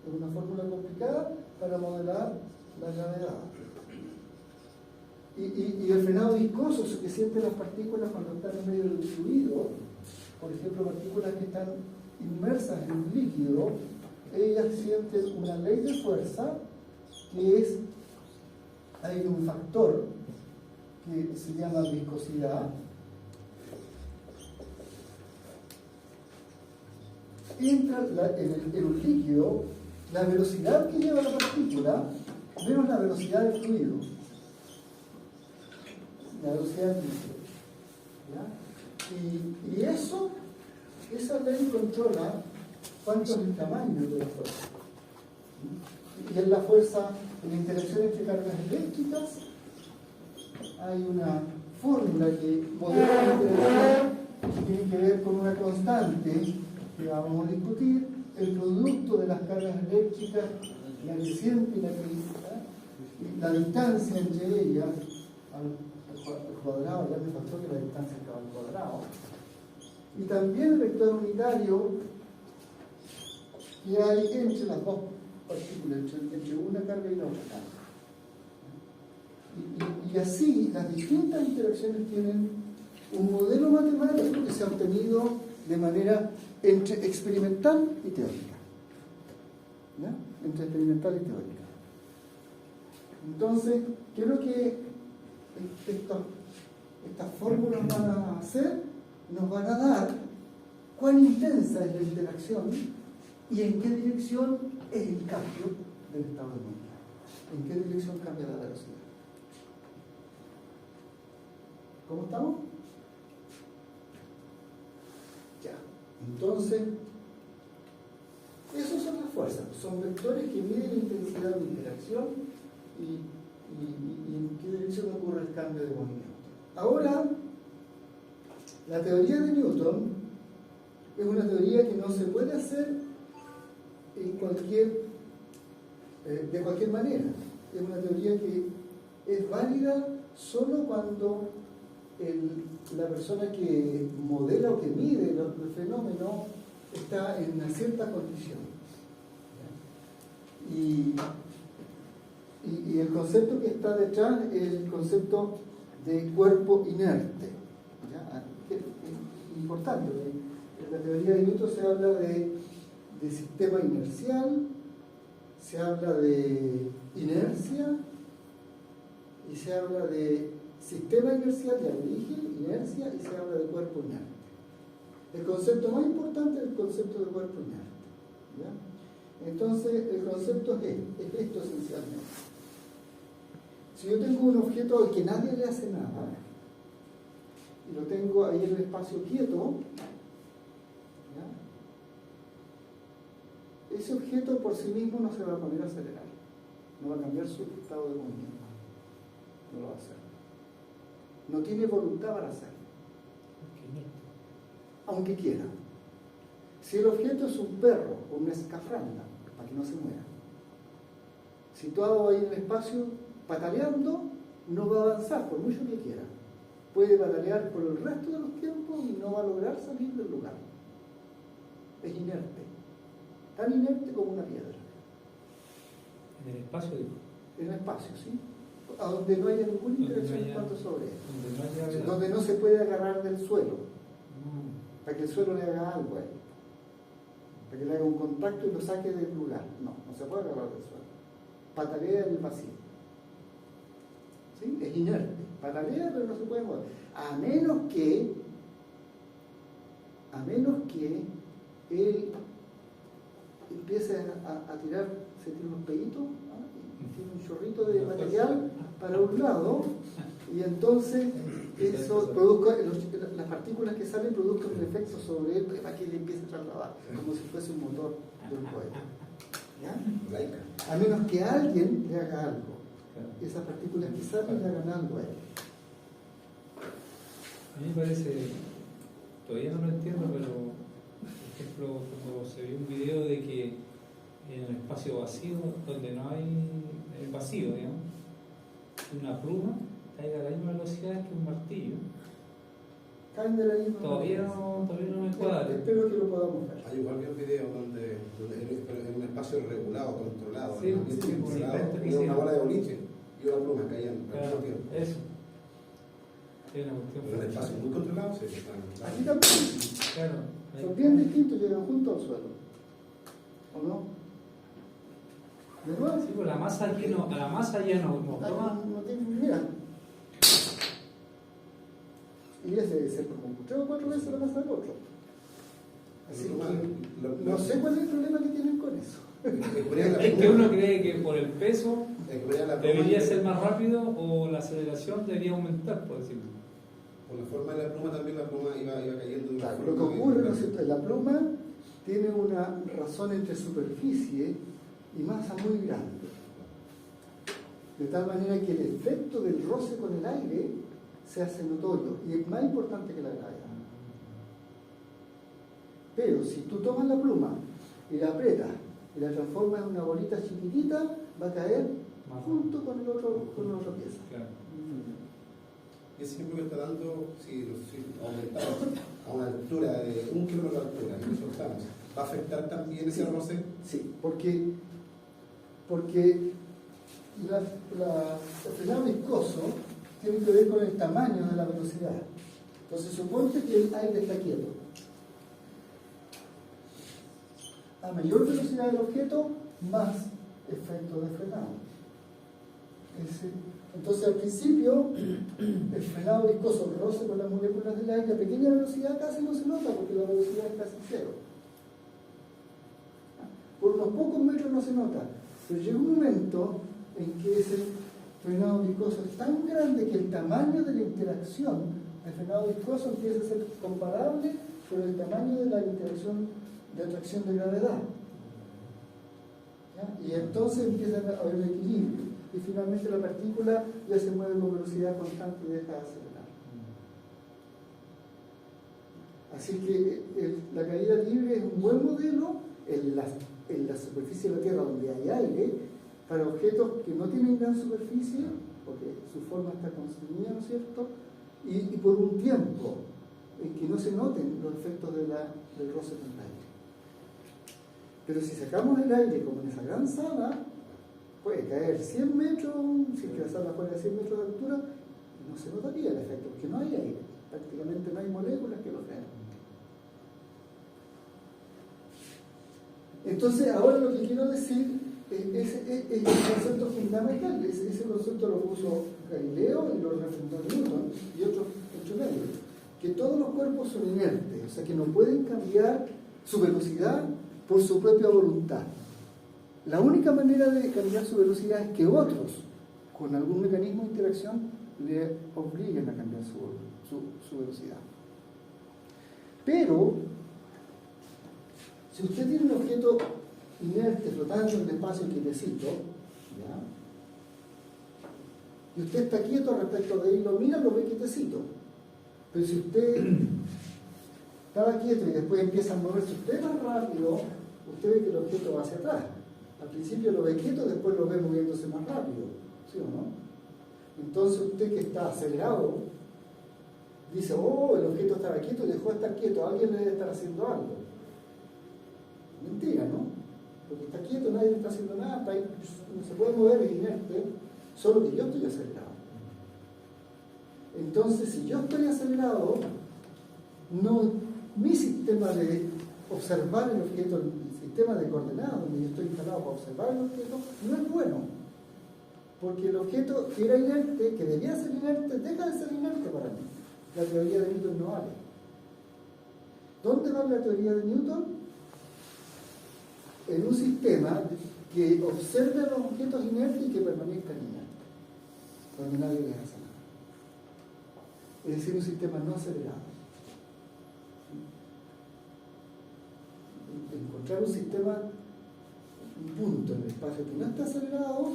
Es una fórmula complicada para modelar la gravedad. Y el frenado viscoso, eso que sienten las partículas cuando están en medio del fluido, por ejemplo, partículas que están inmersas en un líquido, ellas sienten una ley de fuerza que es, hay un factor que se llama viscosidad. Entra en un líquido, la velocidad que lleva la partícula menos la velocidad del fluido, la velocidad del líquido, ¿ya? Y esa ley controla cuánto es el tamaño de la fuerza. Y en la fuerza, en la interacción entre cargas eléctricas, hay una fórmula que modela la interacción que tiene que ver con una constante que vamos a discutir, el producto de las cargas eléctricas, la creciente y la crítica, y la distancia entre ellas al cuadrado, ya me faltó que la distancia estaba al cuadrado, y también el vector unitario que hay entre las dos partículas, entre una carga y la otra carga. Y así las distintas interacciones tienen un modelo matemático que se ha obtenido de manera entre experimental y teórica. ¿Ya? Entre experimental y teórica. Entonces, ¿qué es lo que estas fórmulas van a hacer? Nos van a dar cuán intensa es la interacción y en qué dirección es el cambio del estado de movimiento. En qué dirección cambia la velocidad. ¿Cómo estamos? Ya. Entonces, esas son las fuerzas. Son vectores que miden la intensidad de interacción y en qué dirección ocurre el cambio de movimiento. Ahora, la teoría de Newton es una teoría que no se puede hacer de cualquier manera. Es una teoría que es válida solo cuando la persona que modela o que mide el fenómeno está en una cierta condición. Y el concepto que está detrás es el concepto de cuerpo inerte. ¿Ya? Es importante, porque en la teoría de Newton se habla de sistema inercial, se habla de inercia y se habla de sistema inercial, ya lo dije, inercia, y se habla de cuerpo inerte. El concepto más importante es el concepto de cuerpo inerte. ¿Ya? Entonces, el concepto es esto esencialmente. Si yo tengo un objeto al que nadie le hace nada, y lo tengo ahí en el espacio quieto, ¿ya? Ese objeto por sí mismo no se va a poner a acelerar, no va a cambiar su estado de movimiento, no lo va a hacer. No tiene voluntad para hacerlo, aunque quiera. Si el objeto es un perro o una escafranda, para que no se muera, situado ahí en el espacio, pataleando, no va a avanzar por mucho que quiera. Puede patalear por el resto de los tiempos y no va a lograr salir del lugar. Es inerte, tan inerte como una piedra. En el espacio, digo. En el espacio, ¿sí? A donde no haya ninguna interacción en cuanto sobre él. Donde no haya... Donde no se puede agarrar del suelo, para que el suelo le haga algo a él, para que le haga un contacto y lo saque del lugar. No se puede agarrar del suelo. Patalea en el vacío. ¿Sí? Es inerte, patalea pero no se puede mover. A menos que él empiece a tirar, se tira unos peditos, ¿no? Y tiene un chorrito de material para un lado, y entonces eso produzca, las partículas que salen produzcan un efecto sobre él para que él empiece a trasladar, como si fuese un motor de un cohete. ¿Ya? A menos que alguien le haga algo. Esas partículas que salen le hagan algo a él. A mí me parece, todavía no lo entiendo, pero por ejemplo, cuando se vio un video de que en el espacio vacío, donde no hay el vacío, digamos, una pluma caiga a la misma velocidad que un martillo. Caen de la misma Todavía manera. no me cuadra. Espero que lo podamos ver. Hay varios videos donde en un espacio regulado, controlado, Sí, ¿no? sí, Controlado, sí, y una bola de boliche y una pluma caían al Claro, mismo tiempo. eso. Es una cuestión. Pero en el espacio muy controlado, sí, Aquí también Claro. son bien distintos, llegan juntos al suelo. ¿O no? ¿De nuevo? Sí, pues la masa aquí no, a la masa ya no toma. No tiene, mira. Y ese debe ser como 3 o 4 veces la masa del otro. Así que no sé cuál es el problema que tienen con eso. Es que uno cree que por el peso debería ser más rápido. rápido o la aceleración debería aumentar, por decirlo. Por la forma de la pluma también, la pluma iba cayendo. Claro, lo que ocurre, ¿no es cierto? La pluma tiene una razón entre superficie y masa muy grande. De tal manera que el efecto del roce con el aire se hace notorio y es más importante que la gravedad. Pero si tú tomas la pluma y la aprietas y la transformas en una bolita chiquitita, va a caer junto con la otra pieza. Claro. y ese ejemplo que está dando, si aumentamos a una altura de 1 kilómetro de altura y lo soltamos, ¿va a afectar también ese roce? Sí, porque el frenado viscoso tiene que ver con el tamaño de la velocidad. Entonces, suponte que el aire está quieto. A mayor velocidad del objeto, más efecto de frenado. Entonces, al principio, el frenado viscoso roce con las moléculas del aire a pequeña velocidad casi no se nota porque la velocidad es casi cero. Por unos pocos metros no se nota, pero llega un momento en que ese frenado viscoso es tan grande que el tamaño de la interacción del frenado viscoso empieza a ser comparable con el tamaño de la interacción de atracción de gravedad. ¿Ya? Y entonces empieza a haber un equilibrio y finalmente la partícula ya se mueve con velocidad constante y deja de acelerar. Así que la caída libre es un buen modelo en la superficie de la Tierra donde hay aire para objetos que no tienen gran superficie porque su forma está constreñida, ¿no es cierto? Y por un tiempo en que no se noten los efectos del roce con el aire. Pero si sacamos el aire como en esa gran sala, puede caer 100 metros, si es que la sala fuera de 100 metros de altura, no se notaría el efecto, porque no hay aire, prácticamente no hay moléculas que lo frenan. Entonces, ahora lo que quiero decir es el concepto fundamental, ese concepto lo puso Galileo y lo refundó Newton y otros medios, que todos los cuerpos son inertes, o sea que no pueden cambiar su velocidad por su propia voluntad. La única manera de cambiar su velocidad es que otros, con algún mecanismo de interacción, le obliguen a cambiar su velocidad. Pero, si usted tiene un objeto inerte flotando en el espacio quietecito, ¿ya? Y usted está quieto respecto de él, lo mira, lo ve quietecito. Pero si usted estaba quieto y después empieza a moverse usted más rápido, usted ve que el objeto va hacia atrás. Al principio lo ve quieto, después lo ve moviéndose más rápido, ¿sí o no? Entonces usted que está acelerado, dice, oh, el objeto estaba quieto y dejó de estar quieto, alguien le debe estar haciendo algo. Mentira, ¿no? Porque está quieto, nadie le está haciendo nada, está ahí, no se puede mover, es inerte, solo que yo estoy acelerado. Entonces, si yo estoy acelerado, mi sistema de observar el objeto, el sistema de coordenadas donde yo estoy instalado para observar el objeto, no es bueno. Porque el objeto que era inerte, que debía ser inerte, deja de ser inerte para mí. La teoría de Newton no vale. ¿Dónde va la teoría de Newton? En un sistema que observe los objetos inertes y que permanezcan inertes, cuando nadie les hace nada. Es decir, un sistema no acelerado. Encontrar un sistema, un punto en el espacio que no está acelerado,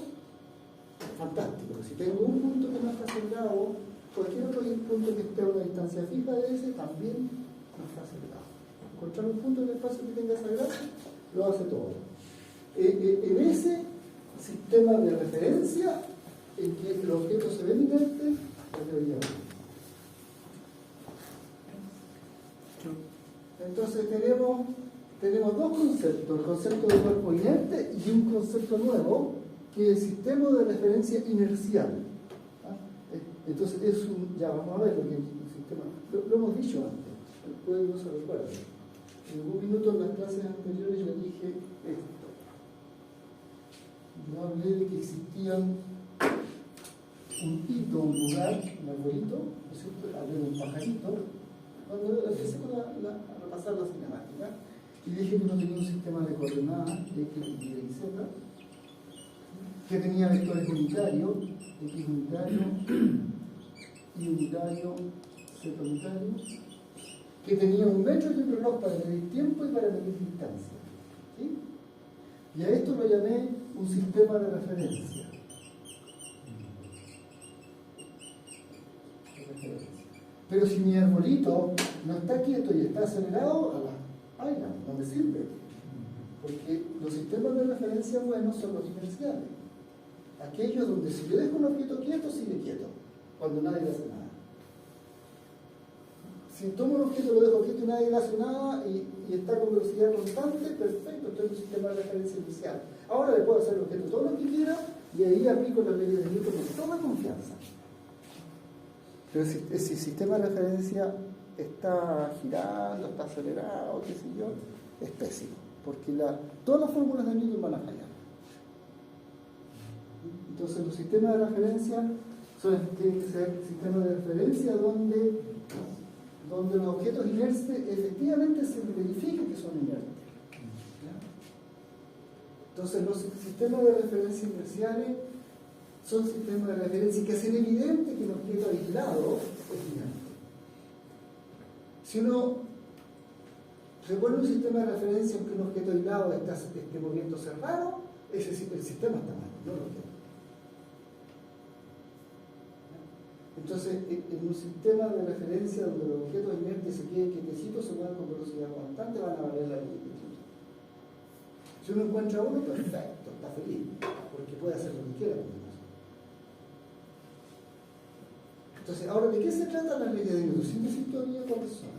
es fantástico. Si tengo un punto que no está acelerado, cualquier otro punto que esté a una distancia fija de ese también no está acelerado. Encontrar un punto en el espacio que tenga aceleración lo hace todo. En ese sistema de referencia en que el objeto se ve inerte, la teoría va. Entonces tenemos dos conceptos, el concepto de cuerpo inerte y un concepto nuevo que es el sistema de referencia inercial. Entonces ya vamos a ver lo que es un sistema, lo hemos dicho antes, puede no se recuerda. En algún minuto en las clases anteriores yo dije esto. Yo hablé de que existían un hito, un lugar, un arbolito, ¿no es cierto? Hablé de un pajarito. Cuando empecé a repasar la cinemática, y dije que no tenía un sistema de coordenadas X, Y y Z, que tenía vectores unitarios, X unitario, Y unitario, Z unitario, que tenía un metro y un reloj para medir tiempo y para medir distancia. ¿Sí? Y a esto lo llamé un sistema de referencia. Pero si mi arbolito no está quieto y está acelerado, no me sirve. Porque los sistemas de referencia buenos son los inerciales. Aquellos donde si yo dejo un objeto quieto, sigue quieto, cuando nadie le hace nada. Si tomo un objeto, lo dejo quieto y nadie le hace nada y está con velocidad constante, perfecto, estoy en un sistema de referencia inicial. Ahora le puedo hacer el objeto todo lo que quiera y ahí aplico las leyes de Newton con toda confianza. Pero si el sistema de referencia está girando, está acelerado, qué sé yo, es pésimo, porque todas las fórmulas de Newton van a fallar. Entonces los sistemas de referencia tienen que ser sistemas de referencia donde los objetos inertes efectivamente se verifica que son inertes. Entonces los sistemas de referencia inerciales son sistemas de referencia que hacen evidente que un objeto aislado es inerte. Si uno se pone un sistema de referencia en que un objeto aislado esté moviéndose raro, el sistema está mal, no lo objeto. Entonces, en un sistema de referencia donde los objetos inertes se queden quietecitos, se mueven con velocidad constante, van a valer la ley de Newton. Si uno encuentra uno, perfecto, está feliz, porque puede hacer lo que quiera con eso. Entonces, ahora, ¿de qué se trata la ley de Newton? Sin decir todavía cuáles son.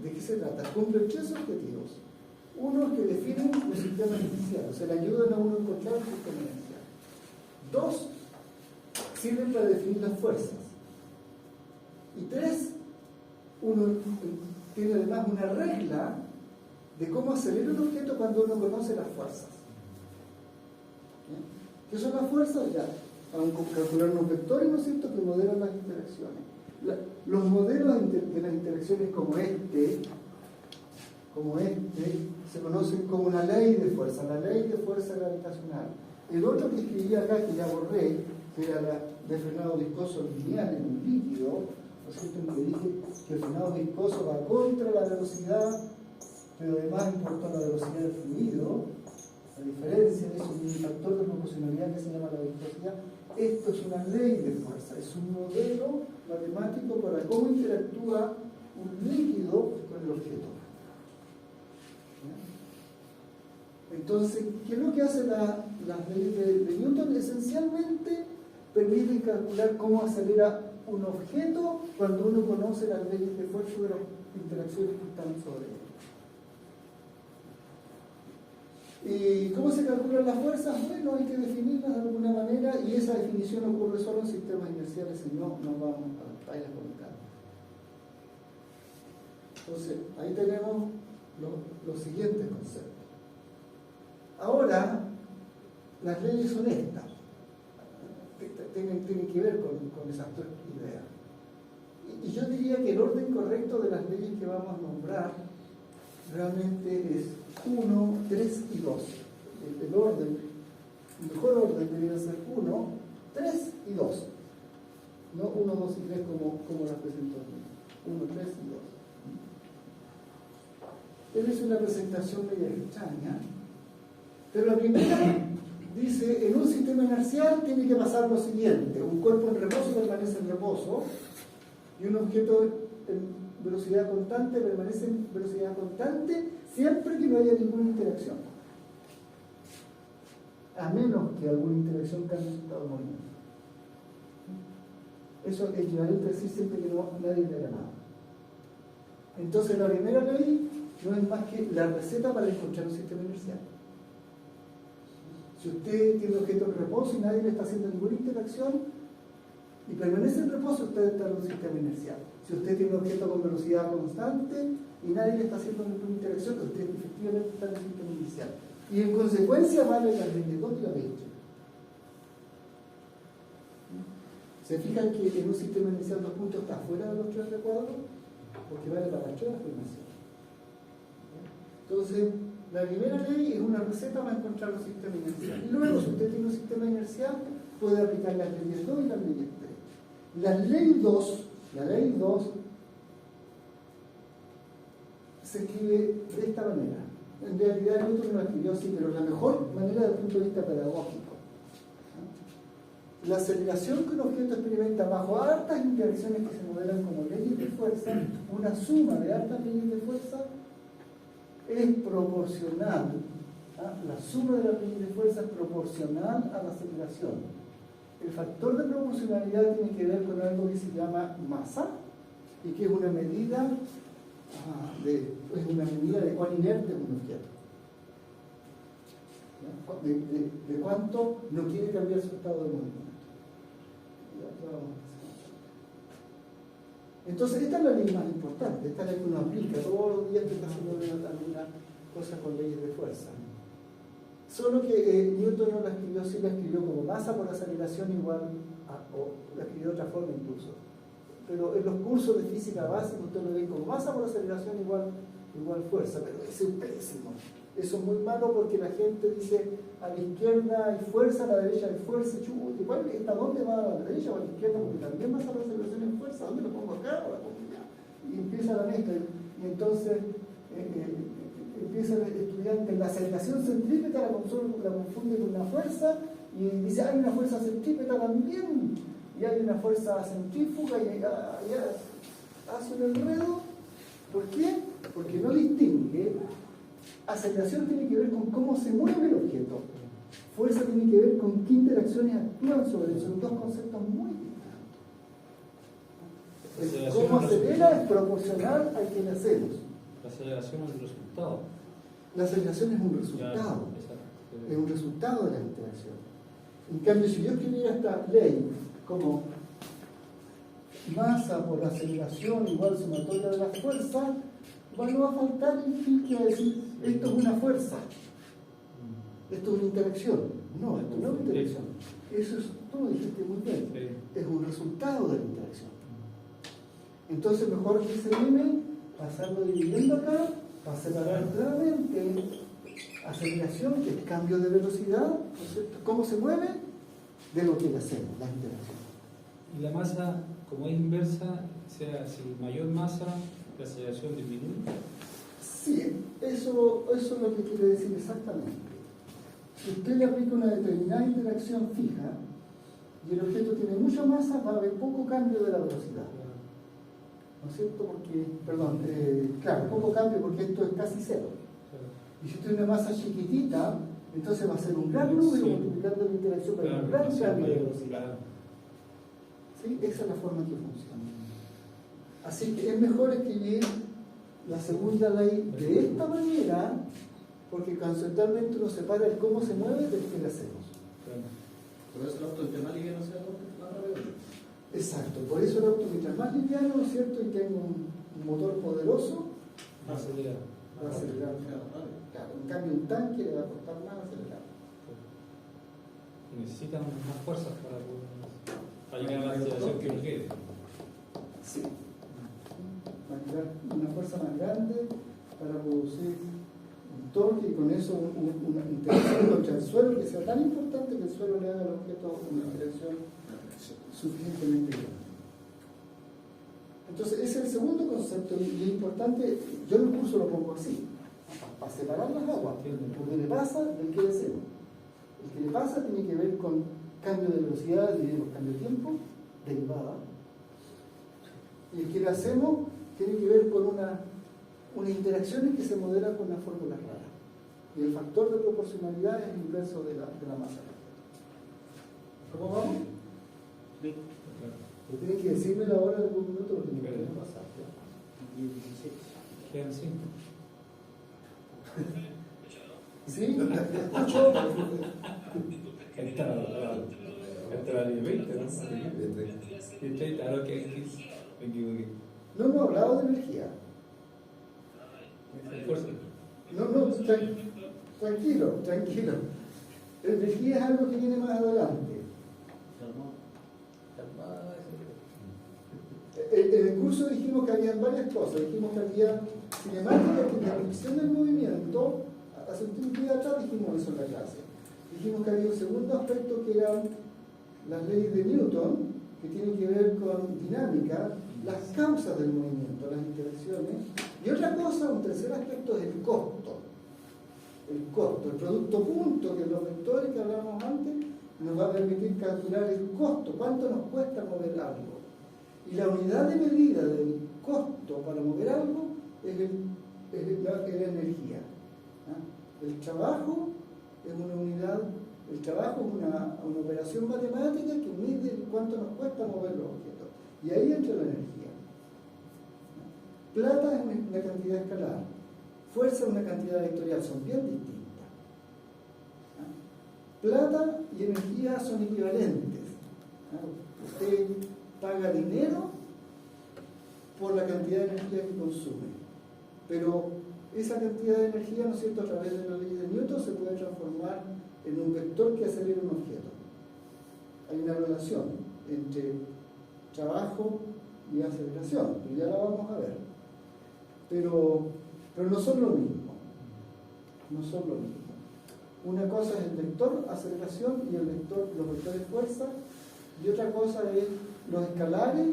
¿De qué se trata? Cumplen tres objetivos. Uno, que definen los sistemas iniciales, o sea, le ayudan a uno a encontrar un sistema inicial. Dos, sirven para definir las fuerzas. Y tres, uno tiene además una regla de cómo acelera un objeto cuando uno conoce las fuerzas. ¿Qué son las fuerzas? Ya, vamos a calcular unos vectores, ¿no es cierto?, que modelan las interacciones. Los modelos de las interacciones como este, se conocen como una ley de fuerza, la ley de fuerza gravitacional. El otro que escribí acá, que ya borré, que era la de frenado viscoso lineal en un líquido, ¿no es cierto?, que dije que el frenado viscoso va contra la velocidad, pero además importa la velocidad del fluido. La diferencia es un factor de proporcionalidad que se llama la viscosidad. Esto es una ley de fuerza, es un modelo matemático para cómo interactúa un líquido con el objeto. Entonces, ¿qué es lo que hacen las leyes de Newton? Esencialmente permiten calcular cómo acelera un objeto cuando uno conoce las leyes de fuerza de las interacciones que están sobre él. ¿Y cómo se calculan las fuerzas? Bueno, hay que definirlas de alguna manera y esa definición ocurre solo en sistemas inerciales, si no, no vamos a las con el cambio. Entonces, ahí tenemos los siguientes conceptos. Ahora, las leyes son estas. Tienen que ver con esas tres ideas. Y yo diría que el orden correcto de las leyes que vamos a nombrar realmente es 1, 3 y 2. El mejor orden debería ser 1, 3 y 2. No 1, 2 y 3 como las presentó aquí. 1, 3 y 2. Esta es una presentación media extraña, pero la primera dice, en un sistema inercial tiene que pasar lo siguiente: un cuerpo en reposo permanece en reposo y un objeto en velocidad constante permanece en velocidad constante siempre que no haya ninguna interacción, a menos que alguna interacción cambie su estado de movimiento. Eso es equivalente a decir siempre que nadie le haga nada. Entonces la primera ley no es más que la receta para encontrar un sistema inercial. Si usted tiene un objeto en reposo y nadie le está haciendo ninguna interacción y permanece en reposo, usted está en un sistema inercial. Si usted tiene un objeto con velocidad constante y nadie le está haciendo ninguna interacción, usted efectivamente está en un sistema inercial. Y en consecuencia vale la ley de Cauchy y la ley de Einstein. ¿Se fijan que en un sistema inicial dos puntos está fuera de los tres recuadros? Porque vale para las tres afirmaciones. Entonces, la primera ley es una receta para encontrar un sistema inercial. Y luego, si usted tiene un sistema inercial, puede aplicar las leyes 2 y las leyes 3. La ley 2 se escribe de esta manera. En realidad Newton no la escribió así, pero la mejor manera desde el punto de vista pedagógico. La aceleración que un objeto experimenta bajo hartas interacciones que se modelan como leyes de fuerza, una suma de hartas leyes de fuerza, es proporcional. La suma de las leyes de fuerza es proporcional a la aceleración. El factor de proporcionalidad tiene que ver con algo que se llama masa y que es una medida de cuán inerte es un objeto. ¿Ya? De cuánto no quiere cambiar su estado de movimiento. Entonces, esta es la ley más importante, esta es la que uno aplica todos los días que está haciendo alguna cosa con leyes de fuerza. Solo que Newton no la escribió, sí la escribió como masa por aceleración igual, o la escribió de otra forma incluso. Pero en los cursos de física básica usted lo ve como masa por aceleración igual fuerza, pero eso es pésimo. Eso es muy malo porque la gente dice a la izquierda hay fuerza, a la derecha hay fuerza, igual ¿a dónde va a la derecha o a la izquierda? Porque también masa por aceleración es fuerza, ¿dónde lo pongo acá o la pongo allá? Y empieza la mezcla, y entonces empieza el estudiante, la aceleración centrípeta la confunde con una fuerza y dice hay una fuerza centrípeta también y hay una fuerza centrífuga y hace un enredo. ¿Por qué? Porque no distingue. Aceleración tiene que ver con cómo se mueve el objeto, fuerza tiene que ver con qué interacciones actúan sobre él. Son dos conceptos muy distintos. Cómo acelera es proporcional al que le hacemos. La aceleración es el resultado. La aceleración es un resultado, es un resultado de la interacción. En cambio, si yo escribiera esta ley como masa por aceleración igual sumatoria de la fuerza, no va a faltar el filtro que va a decir esto es una fuerza, esto es una interacción. No, esto no es una interacción. Eso es, tú lo dijiste muy bien, es un resultado de la interacción. Entonces, mejor que se anime pasarlo dividiendo acá para separar claramente aceleración, que es cambio de velocidad, ¿no es cierto? Cómo se mueve, de lo que le hacemos, la interacción. Y la masa, como es inversa, o sea, si mayor masa, la aceleración disminuye. Sí, eso es lo que quiere decir exactamente. Si usted le aplica una determinada interacción fija y el objeto tiene mucha masa, va a haber poco cambio de la velocidad. ¿No es cierto? Claro, poco cambio porque esto es casi cero. Y si usted tiene una masa chiquitita, entonces va a ser un gran número multiplicando la interacción para un gran cambio de velocidad. ¿Sí? Esa es la forma que funciona. Así que es mejor escribir la segunda ley de esta manera, porque conceptualmente uno separa el cómo se mueve del que le hacemos. Por eso el auto entre más liviano sea más rápido. Exacto, por eso el auto mientras más liviano, ¿no es cierto? Y tenga un motor poderoso, Va a acelerar. va a acelerar. Claro, en cambio un tanque le va a costar más acelerar. Necesitan más fuerzas para llegar a la aceleración que uno quiere. Sí. Va a crear una fuerza más grande para producir un torque y con eso una interacción contra el suelo que sea tan importante que el suelo le haga al objeto una interacción suficientemente grande. Entonces, ese es el segundo concepto y es importante, yo en el curso lo pongo así, para separar las aguas, porque le pasa del que le hacemos. El que le pasa tiene que ver con cambio de velocidad, dividimos cambio de tiempo, derivada, y el que le hacemos tiene que ver con unas interacciones que se modelan con una fórmula rara. Y el factor de proporcionalidad es el inverso de la masa. ¿Cómo vamos? Sí. Pero tienen que decirme la hora de algún minuto porque me quieren pasar. 16. Quedan 5. ¿Sí? ¿Escucho? Hasta la línea 20, ¿no? Y 30, ahora que me equivoqué. No hemos hablado de energía. Fuerza. No, tranquilo. La energía es algo que viene más adelante. En el curso dijimos que había varias cosas. Dijimos que había cinemática, que la descripción del movimiento, hace un día atrás dijimos eso en la clase. Dijimos que había un segundo aspecto que eran las leyes de Newton, que tienen que ver con dinámica, las causas del movimiento, las interacciones. Y otra cosa, un tercer aspecto, es el costo. El producto punto, que los vectores que hablábamos antes, nos va a permitir calcular el costo, cuánto nos cuesta mover algo. Y la unidad de medida del costo para mover algo es la energía. El trabajo es una unidad, el trabajo es una operación matemática que mide cuánto nos cuesta mover los objetos. Y ahí entra la energía. Plata es una cantidad escalar, fuerza es una cantidad vectorial, son bien distintas. Plata y energía son equivalentes. Usted paga dinero por la cantidad de energía que consume, pero esa cantidad de energía, ¿no es cierto?, a través de la ley de Newton se puede transformar en un vector que acelera un objeto. Hay una relación entre trabajo y aceleración, y ya la vamos a ver. Pero no son lo mismo. No son lo mismo. Una cosa es el vector aceleración y los vectores fuerza, y otra cosa es los escalares,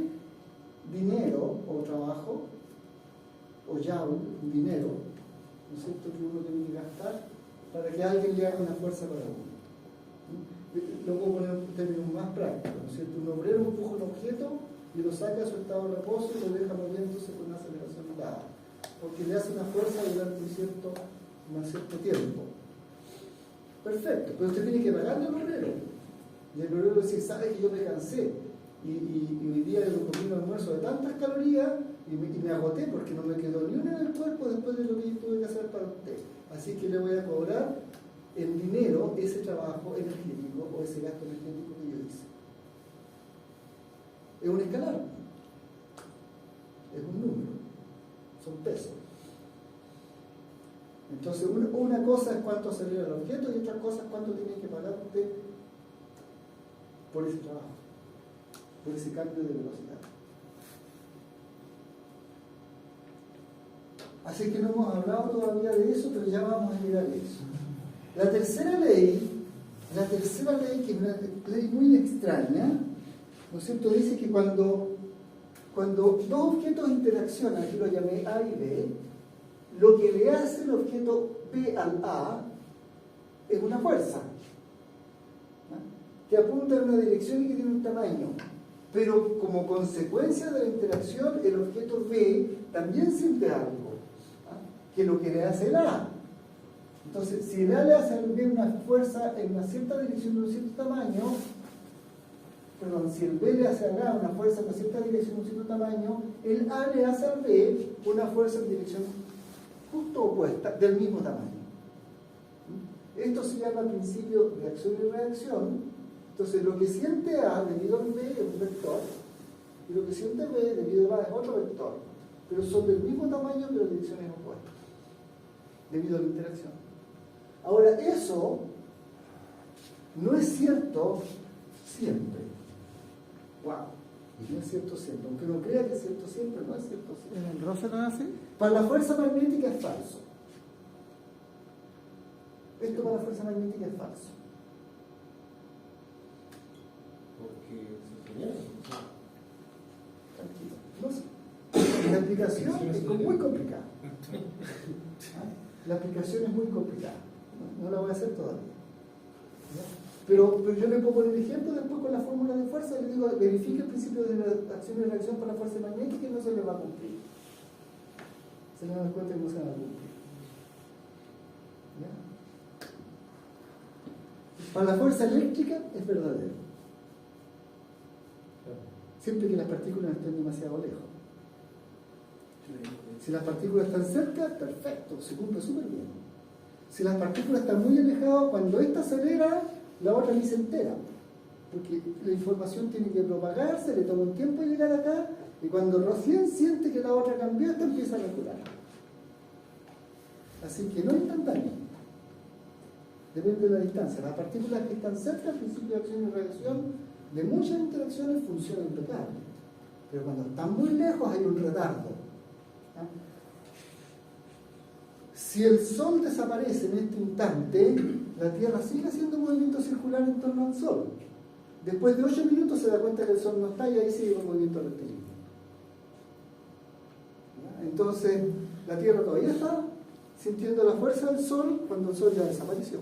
dinero o trabajo, o joule, dinero, ¿no es cierto?, que uno tiene que gastar para que alguien le haga una fuerza para uno. Lo puedo poner en términos más prácticos, ¿no es cierto? Un obrero empuja un objeto y lo saca a su estado de reposo y lo deja moviéndose con una aceleración dada, porque le hace una fuerza durante un cierto tiempo. Perfecto, pero usted tiene que pagarle al obrero. Y el obrero dice, sabe que yo me cansé y hoy día yo comí un almuerzo de tantas calorías y me agoté porque no me quedó ni una en el cuerpo después de lo que tuve que hacer para usted. Así que le voy a cobrar en dinero ese trabajo energético o ese gasto energético que yo hice. Es un escalar, es un número, son pesos. Entonces, una cosa es cuánto acelera el objeto y otra cosa es cuánto tiene que pagar usted por ese trabajo, por ese cambio de velocidad. Así que no hemos hablado todavía de eso, pero ya vamos a llegar a eso. La tercera ley, que es una ley muy extraña, ¿no es cierto?, dice que cuando dos objetos interaccionan, aquí lo llamé A y B, lo que le hace el objeto B al A es una fuerza, ¿no?, que apunta en una dirección y que tiene un tamaño. Pero como consecuencia de la interacción, el objeto B también siente algo, ¿no?, que lo que le hace el A. Entonces, si el A le hace al B una fuerza en una cierta dirección de un cierto tamaño, si el B le hace al A una fuerza en una cierta dirección de un cierto tamaño, el A le hace al B una fuerza en dirección justo opuesta, del mismo tamaño. Esto se llama principio de acción y reacción. Entonces, lo que siente A debido al B es un vector, y lo que siente B debido al A es otro vector, pero son del mismo tamaño pero direcciones opuestas, debido a la interacción. Ahora, eso no es cierto siempre. Wow, no es cierto siempre. Aunque uno crea que es cierto siempre, no es cierto siempre. ¿En el Russell hace? Para la fuerza magnética es falso. Esto para la fuerza magnética es falso. Porque se genera. Tranquilo. No sé. La explicación es muy complicada. La explicación es muy complicada. No la voy a hacer todavía. Pero yo le puedo poner ejemplo después con la fórmula de fuerza y le digo, verifique el principio de la acción y reacción para la fuerza magnética y no se le va a cumplir. Se le dan cuenta que no se va a cumplir. ¿Ya? Para la fuerza eléctrica es verdadero. Siempre que las partículas estén demasiado lejos. Si las partículas están cerca, perfecto, se cumple súper bien. Si las partículas están muy alejadas, cuando esta acelera, la otra ni se entera. Porque la información tiene que propagarse, le toma un tiempo llegar acá, y cuando recién siente que la otra cambió, esta empieza a recular. Así que no es instantáneo. Depende de la distancia. Las partículas que están cerca, al principio de acción y reacción, de muchas interacciones funcionan impecable. Pero cuando están muy lejos hay un retardo. Si el Sol desaparece en este instante, la Tierra sigue haciendo movimiento circular en torno al Sol. Después de 8 minutos se da cuenta que el Sol no está y ahí sigue el movimiento rectilíneo. Entonces, la Tierra todavía está sintiendo la fuerza del Sol cuando el Sol ya desapareció.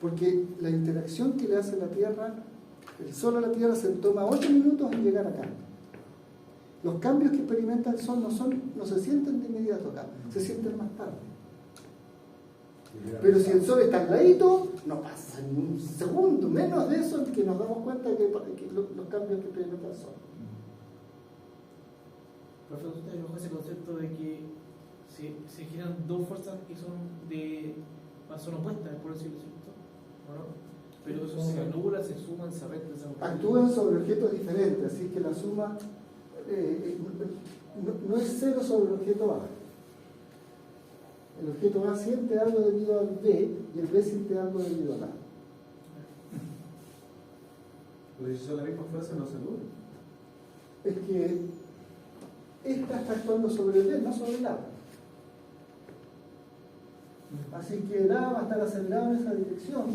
Porque la interacción que le hace la Tierra, el Sol a la Tierra, se toma 8 minutos en llegar acá. Los cambios que experimenta el Sol no se sienten de inmediato acá, se sienten más tarde. Pero si el Sol está al ladito, no pasa ni un segundo, menos de eso, que nos damos cuenta que los cambios que experimenta el Sol. Profesor, usted trabajó ese concepto de que se generan dos fuerzas que son opuestas, por decirlo cierto, ¿o no? Pero eso se anula, se suman, se restan, se Actúan sobre objetos diferentes, así que la suma no es cero sobre el objeto A. El objeto A siente algo debido al B y el B siente algo debido al A. Pero si son la misma fuerza, no se anula. Es que esta está actuando sobre el B, no sobre el A. Así que el A va a estar acelerado en esa dirección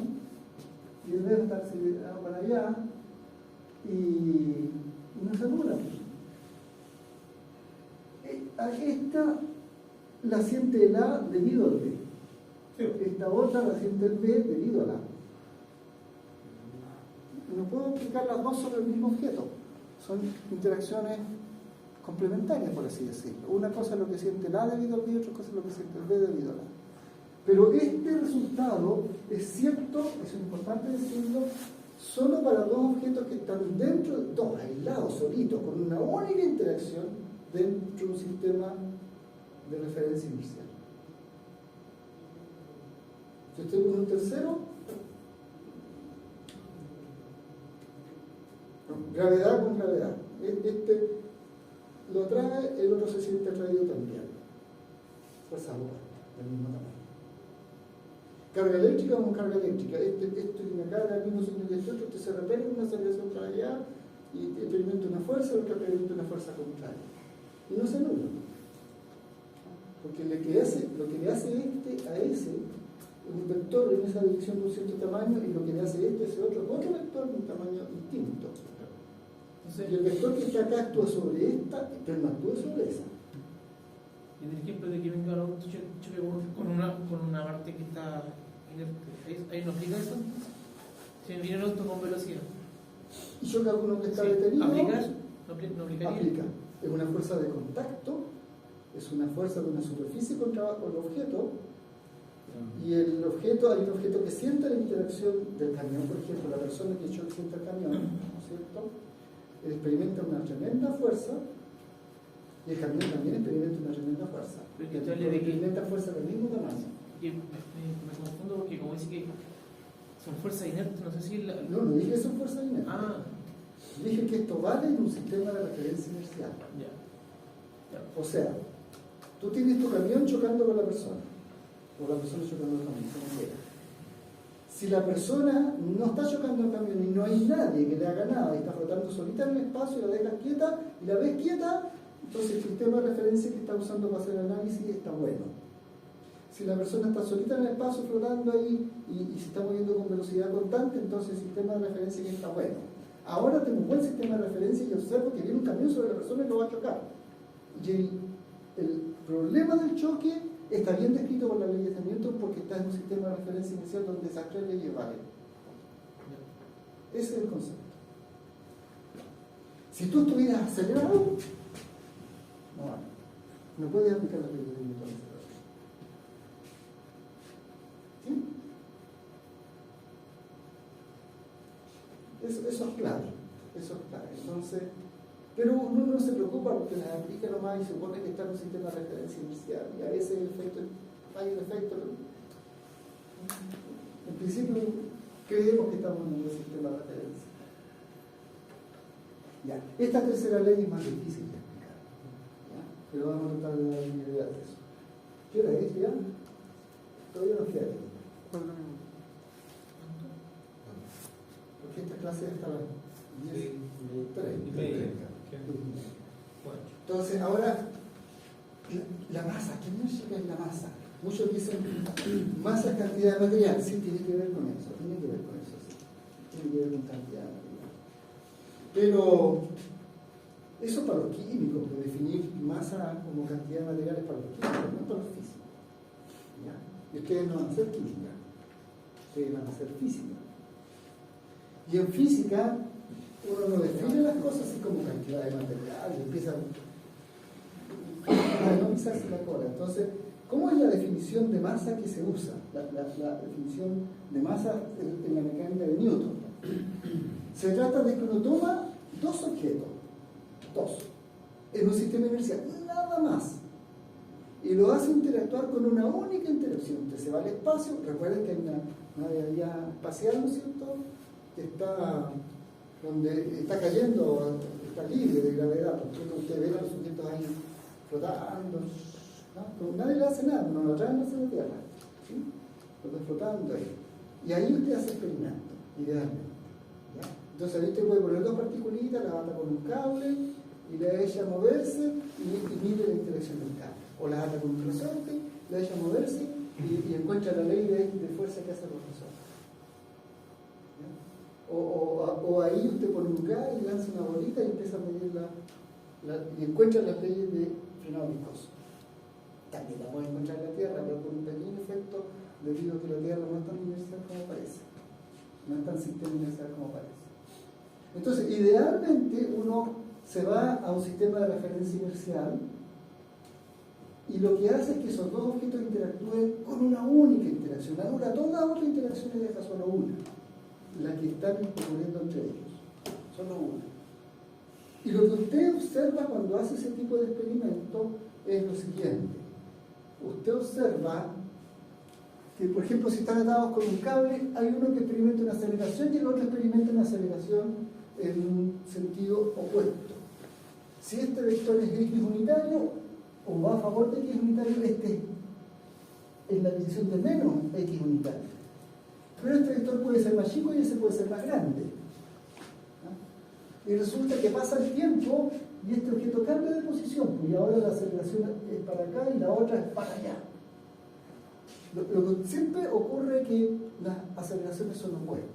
y el B va a estar acelerado para allá y no se anula. Esta la siente el A debido al B. Esta otra la siente el B debido al A. No puedo aplicar las dos sobre el mismo objeto. Son interacciones complementarias, por así decirlo. Una cosa es lo que siente el A debido al B y otra cosa es lo que siente el B debido al A. Pero este resultado es cierto, es importante decirlo, solo para dos objetos que están dentro, dos aislados, solitos, con una única interacción dentro de un sistema de referencia inicial. Si estoy con un tercero, gravedad con gravedad. Este lo trae, el otro se siente atraído también. Fuerza boba, del mismo tamaño. Carga eléctrica con carga eléctrica. Esto tiene una carga al mismo signo que este otro, este se repele con una aceleración para allá y experimenta una fuerza, el otro experimenta una fuerza contraria. Y no se anula. Porque lo que le hace este a ese es un vector en esa dirección de un cierto tamaño y lo que le hace este a ese otro vector de un tamaño distinto. Y el vector que está acá actúa sobre esta, pero no actúa sobre esa. Y en el ejemplo de que venga un choque con una parte que está inerte, ¿ahí no aplica eso? Si viene el auto con velocidad. Y choca con uno que está Sí. detenido. ¿Aplicar? ¿No aplicaría? Aplica. Es una fuerza de contacto, es una fuerza de una superficie contra el objeto, y el objeto, hay un objeto que siente la interacción del camión, por ejemplo, la persona que choca siente el camión, ¿no es cierto? Él experimenta una tremenda fuerza, y el camión también experimenta una tremenda fuerza. Pero Y el que hable de que- experimenta fuerza del mismo tamaño. Y me confundo porque como dice que son fuerzas inertes, no sé si No dije que son fuerzas inertes. Ah, Dije que esto vale en un sistema de referencia inercial. ya. O sea, tú tienes tu camión chocando con la persona, o la persona chocando con el camión, como quiera. Si la persona no está chocando el camión y no hay nadie que le haga nada, y está flotando solita en el espacio y la dejas quieta, y la ves quieta, entonces el sistema de referencia que está usando para hacer el análisis está bueno. Si la persona está solita en el espacio flotando ahí y se está moviendo con velocidad constante, entonces el sistema de referencia que está bueno. Ahora tengo un buen sistema de referencia y observo que viene un camión sobre la persona y lo va a chocar. Y el problema del choque está bien descrito por la ley de Newton porque está en un sistema de referencia inicial donde esas tres leyes valen. Ese es el concepto. Si tú estuvieras acelerado, no vale. No puedes aplicar la ley de Newton. ¿Sí? Eso es clave. Eso es clave. Entonces, pero uno no se preocupa porque las aplica nomás y supone que está en un sistema de referencia inicial y a veces el efecto, hay un efecto. En principio creemos que estamos en un sistema de referencia. Ya. Esta tercera ley es más difícil de explicar, ¿ya? Pero vamos a tratar de dar una idea de eso. ¿Qué hora es ya? Todavía nos queda tiempo. Porque esta clase está a las 10:30. Entonces, ahora, la masa, ¿qué música es la masa? Muchos dicen, masa es cantidad de material. Sí, tiene que ver con eso, sí. Tiene que ver con cantidad de material. Pero, eso para los químicos, de definir masa como cantidad de materiales para los químicos, no para los físicos. ¿Ya? Y ustedes no van a hacer química, ustedes van a hacer física. Y en física, uno no define las cosas así como cantidad de material, y empieza a no pisarse la cola. Entonces, ¿cómo es la definición de masa que se usa? La definición de masa en la mecánica de Newton. Se trata de que uno toma dos objetos, en un sistema inercial, nada más. Y lo hace interactuar con una única interacción. Usted se va al espacio, recuerden que hay una vía espacial, ¿no es cierto?, que está donde está cayendo, está libre de gravedad, porque usted ve a los sujetos ahí flotando, ¿no? Nadie le hace nada, no lo traen hacia la Tierra, ¿sí? Lo está flotando ahí. Y ahí usted hace experimento, idealmente. ¿Ya? Entonces ahí usted puede poner dos particulitas, las ata con un cable y la echa a moverse y mide la interacción del cable. O las ata con un resorte, la echa a moverse y encuentra la ley de fuerza que hace los resortes. O ahí usted pone un gas y lanza una bolita y empieza a medir y encuentra las leyes de frenado viscoso. También la puede encontrar en la Tierra, pero con un pequeño efecto debido a que la Tierra no es tan inercial como parece. No es tan sistema inercial como parece. Entonces, idealmente uno se va a un sistema de referencia inercial y lo que hace es que esos dos objetos interactúen con una única interacción. Anula toda otra interacción y deja solo una, la que están ocurriendo entre ellos. Solo una. Y lo que usted observa cuando hace ese tipo de experimento es lo siguiente. Usted observa que, por ejemplo, si están atados con un cable, hay uno que experimenta una aceleración y el otro experimenta una aceleración en un sentido opuesto. Si este vector es X unitario, o va a favor de X unitario, este es la dirección de menos X unitario. Pero este vector puede ser más chico y ese puede ser más grande. Y resulta que pasa el tiempo y este objeto cambia de posición, y ahora la aceleración es para acá y la otra es para allá. Lo que siempre ocurre es que las aceleraciones son opuestas.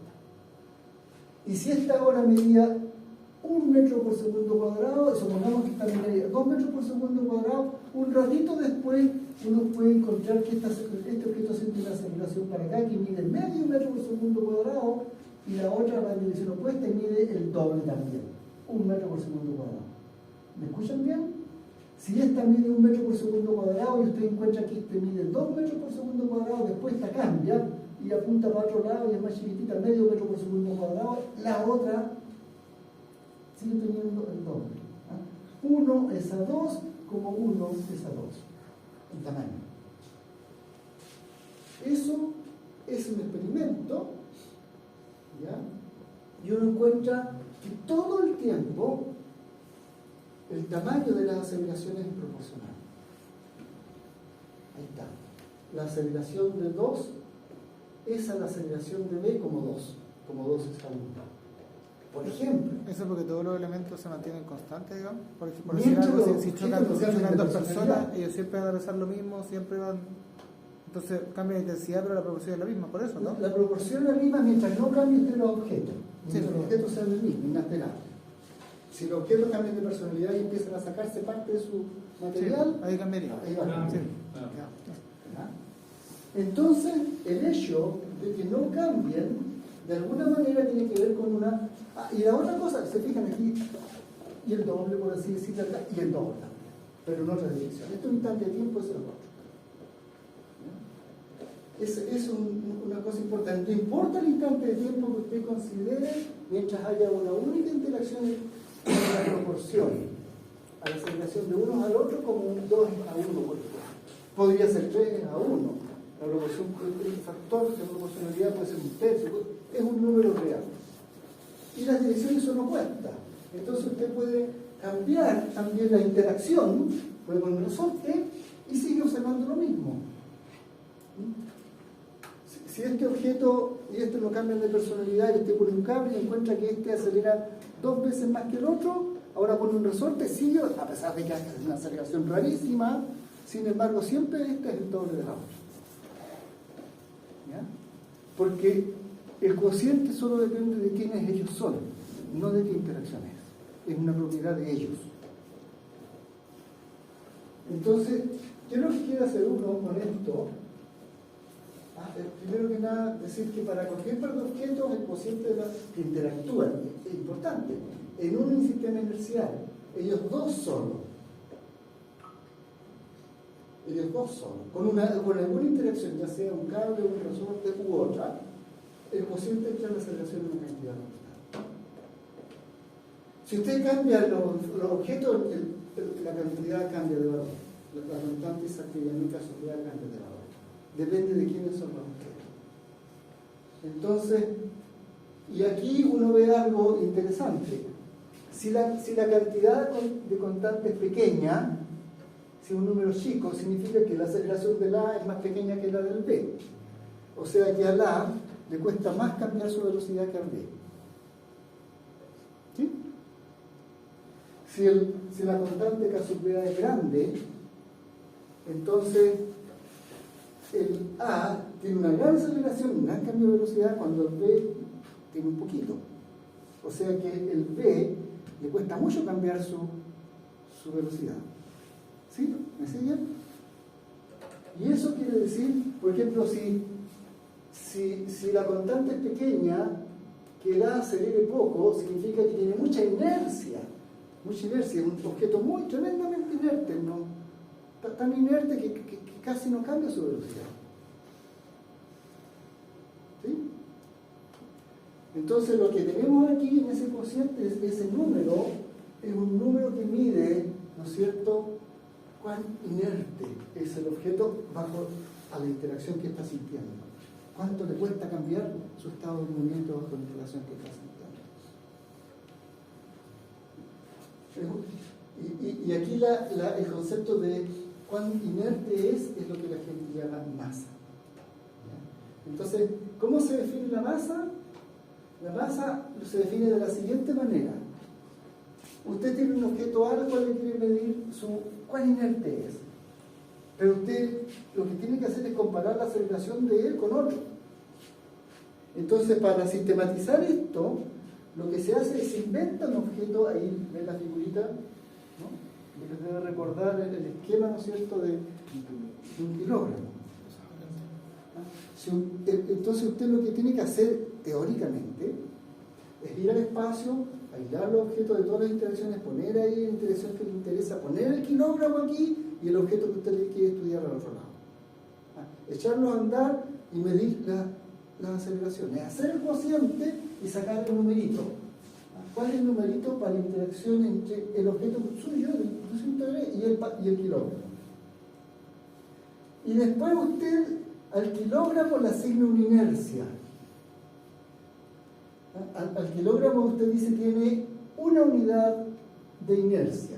Y si esta ahora medía 1 metro por segundo cuadrado, y supongamos que esta medía 2 metros por segundo cuadrado, un ratito después uno puede encontrar que este objeto siente una aceleración para acá que mide medio metro por segundo cuadrado, y la otra va en dirección opuesta y mide el doble también, 1 metro por segundo cuadrado. ¿Me escuchan bien? Si esta mide 1 metro por segundo cuadrado y usted encuentra que este mide 2 metros por segundo cuadrado, después esta cambia y apunta para otro lado y es más chiquitita, medio metro por segundo cuadrado, la otra sigue teniendo el doble. 1 es a 2 como 1 es a 2 en tamaño. Eso es un experimento, ¿ya? Y uno encuentra que todo el tiempo el tamaño de las aceleraciones es proporcional. Ahí está. La aceleración de 2 es a la aceleración de B como 2 es a 1. Por ejemplo. Eso porque todos los elementos se mantienen constantes, digamos. Por decir Mientras algo, los si chocan objetos dos cambian de personas, personalidad. ellos siempre van a rezar lo mismo, siempre van. Entonces cambia de intensidad, pero la proporción es la misma, por eso, ¿no? La proporción es la misma mientras no cambie usted los objetos. Sí, Mientras los objetos sean los mismos, inalterables. Si los objetos cambian de personalidad y empiezan a sacarse parte de su material, Sí, ahí cambiaría. ahí va. Claro. Sí. ¿Ya? Entonces, el hecho de que no cambien, de alguna manera tiene que ver con una... y la otra cosa, se fijan aquí, y el doble, por así decirlo, acá, y el doble también, pero en otra dirección. Este instante de tiempo es el otro. Es una cosa importante. No importa el instante de tiempo que usted considere, mientras haya una única interacción en la proporción, a la aceleración de uno al otro como un 2 a 1, por ejemplo. Podría ser 3 a 1. La proporción, el factor de proporcionalidad puede ser un tercio, es un número real. Y las direcciones son opuestas. Entonces usted puede cambiar también la interacción, puede poner un resorte y sigue observando lo mismo. Si este objeto y este no cambian de personalidad y usted pone un cable y encuentra que este acelera 2 veces más que el otro, ahora pone un resorte, sigue, a pesar de que es una aceleración rarísima, sin embargo siempre este es el doble de la otra. ¿Ya? Porque el cociente solo depende de quiénes ellos son, no de qué interacción es una propiedad de ellos. Entonces, ¿qué es lo que quiere hacer uno con esto? Primero que nada, decir que para cualquier par de objetos el cociente de la que interactúan es importante. En un sistema inercial, ellos dos solos, con alguna interacción, ya sea un cable, un resorte u otra, el cociente entra en la aceleración de una cantidad constante. Si usted cambia los objetos, la cantidad cambia de valor. La constante isactiliánica asociada cambia de valor. Depende de quiénes son los objetos. Entonces, y aquí uno ve algo interesante. Si la cantidad de constante es pequeña, si un número chico, significa que la aceleración del A es más pequeña que la del B. O sea que al A le cuesta más cambiar su velocidad que al B. ¿Sí? Si la constante K sub B es grande, entonces el A tiene una gran aceleración, un gran cambio de velocidad, cuando el B tiene un poquito. O sea que el B le cuesta mucho cambiar su velocidad. ¿Sí? ¿Me siguen? Y eso quiere decir, por ejemplo, si la constante es pequeña, que el A acelere poco, significa que tiene mucha inercia. Mucha inercia, es un objeto muy tremendamente inerte, ¿no? Tan inerte que casi no cambia su velocidad. ¿Sí? Entonces lo que tenemos aquí en ese cociente, ese número, es un número que mide, ¿no es cierto?, cuán inerte es el objeto bajo a la interacción que está sintiendo. Cuánto le cuesta cambiar su estado de movimiento bajo la interacción que está sintiendo. Y aquí el concepto de cuán inerte es lo que la gente llama masa. Entonces, ¿cómo se define la masa? La masa se define de la siguiente manera. Usted tiene un objeto A al cual le quiere medir cuán inerte es. Pero usted lo que tiene que hacer es comparar la aceleración de él con otro. Entonces, para sistematizar esto, lo que se hace es inventa un objeto, ahí ven la figurita, ¿no? Les debe recordar el esquema, ¿no es cierto?, de un kilogramo. Entonces usted lo que tiene que hacer teóricamente es ir al espacio, aislar los objetos de todas las interacciones, poner ahí la interacción que le interesa, poner el kilogramo aquí y el objeto que usted le quiere estudiar al otro lado. Echarlo a andar y medir las aceleraciones, hacer el cociente y sacar el numerito. ¿Cuál es el numerito para la interacción entre el objeto suyo, y el kilogramo? Y después usted al kilogramo le asigna una inercia. Al kilogramo usted dice tiene una unidad de inercia.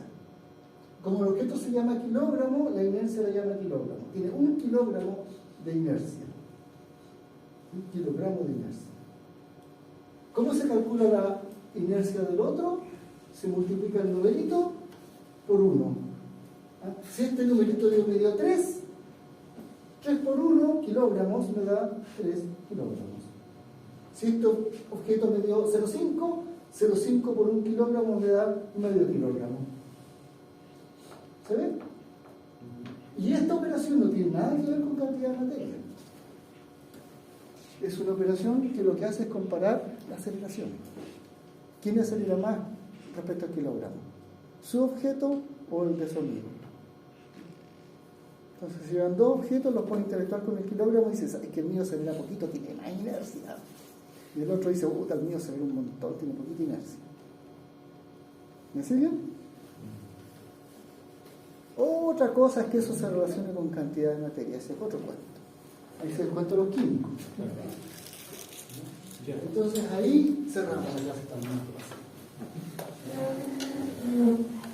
Como el objeto se llama kilogramo, la inercia la llama kilogramo. Tiene 1 kilogramo de inercia. 1 kilogramo de inercia. ¿Cómo se calcula la inercia del otro? Se multiplica el numerito por 1. Si este numerito me dio 3 por 1 kilogramos me da 3 kilogramos. Si este objeto me dio 0,5 por 1 kilogramo me da medio kilogramo. ¿Se ve? Y esta operación no tiene nada que ver con cantidad de materia. Es una operación que lo que hace es comparar la aceleración. ¿Quién acelera más respecto al kilogramo? ¿Su objeto o el de su amigo? Entonces, si llevan dos objetos, los pueden interactuar con el kilogramo y dices, es que el mío acelera poquito, tiene más inercia. Y el otro dice, el mío acelera un montón, tiene poquita inercia. ¿Me siguen? Otra cosa es que eso se relacione con cantidad de materia, ese es otro cuento. Ahí es el cuento de los químicos. Entonces ahí cerramos la clase también.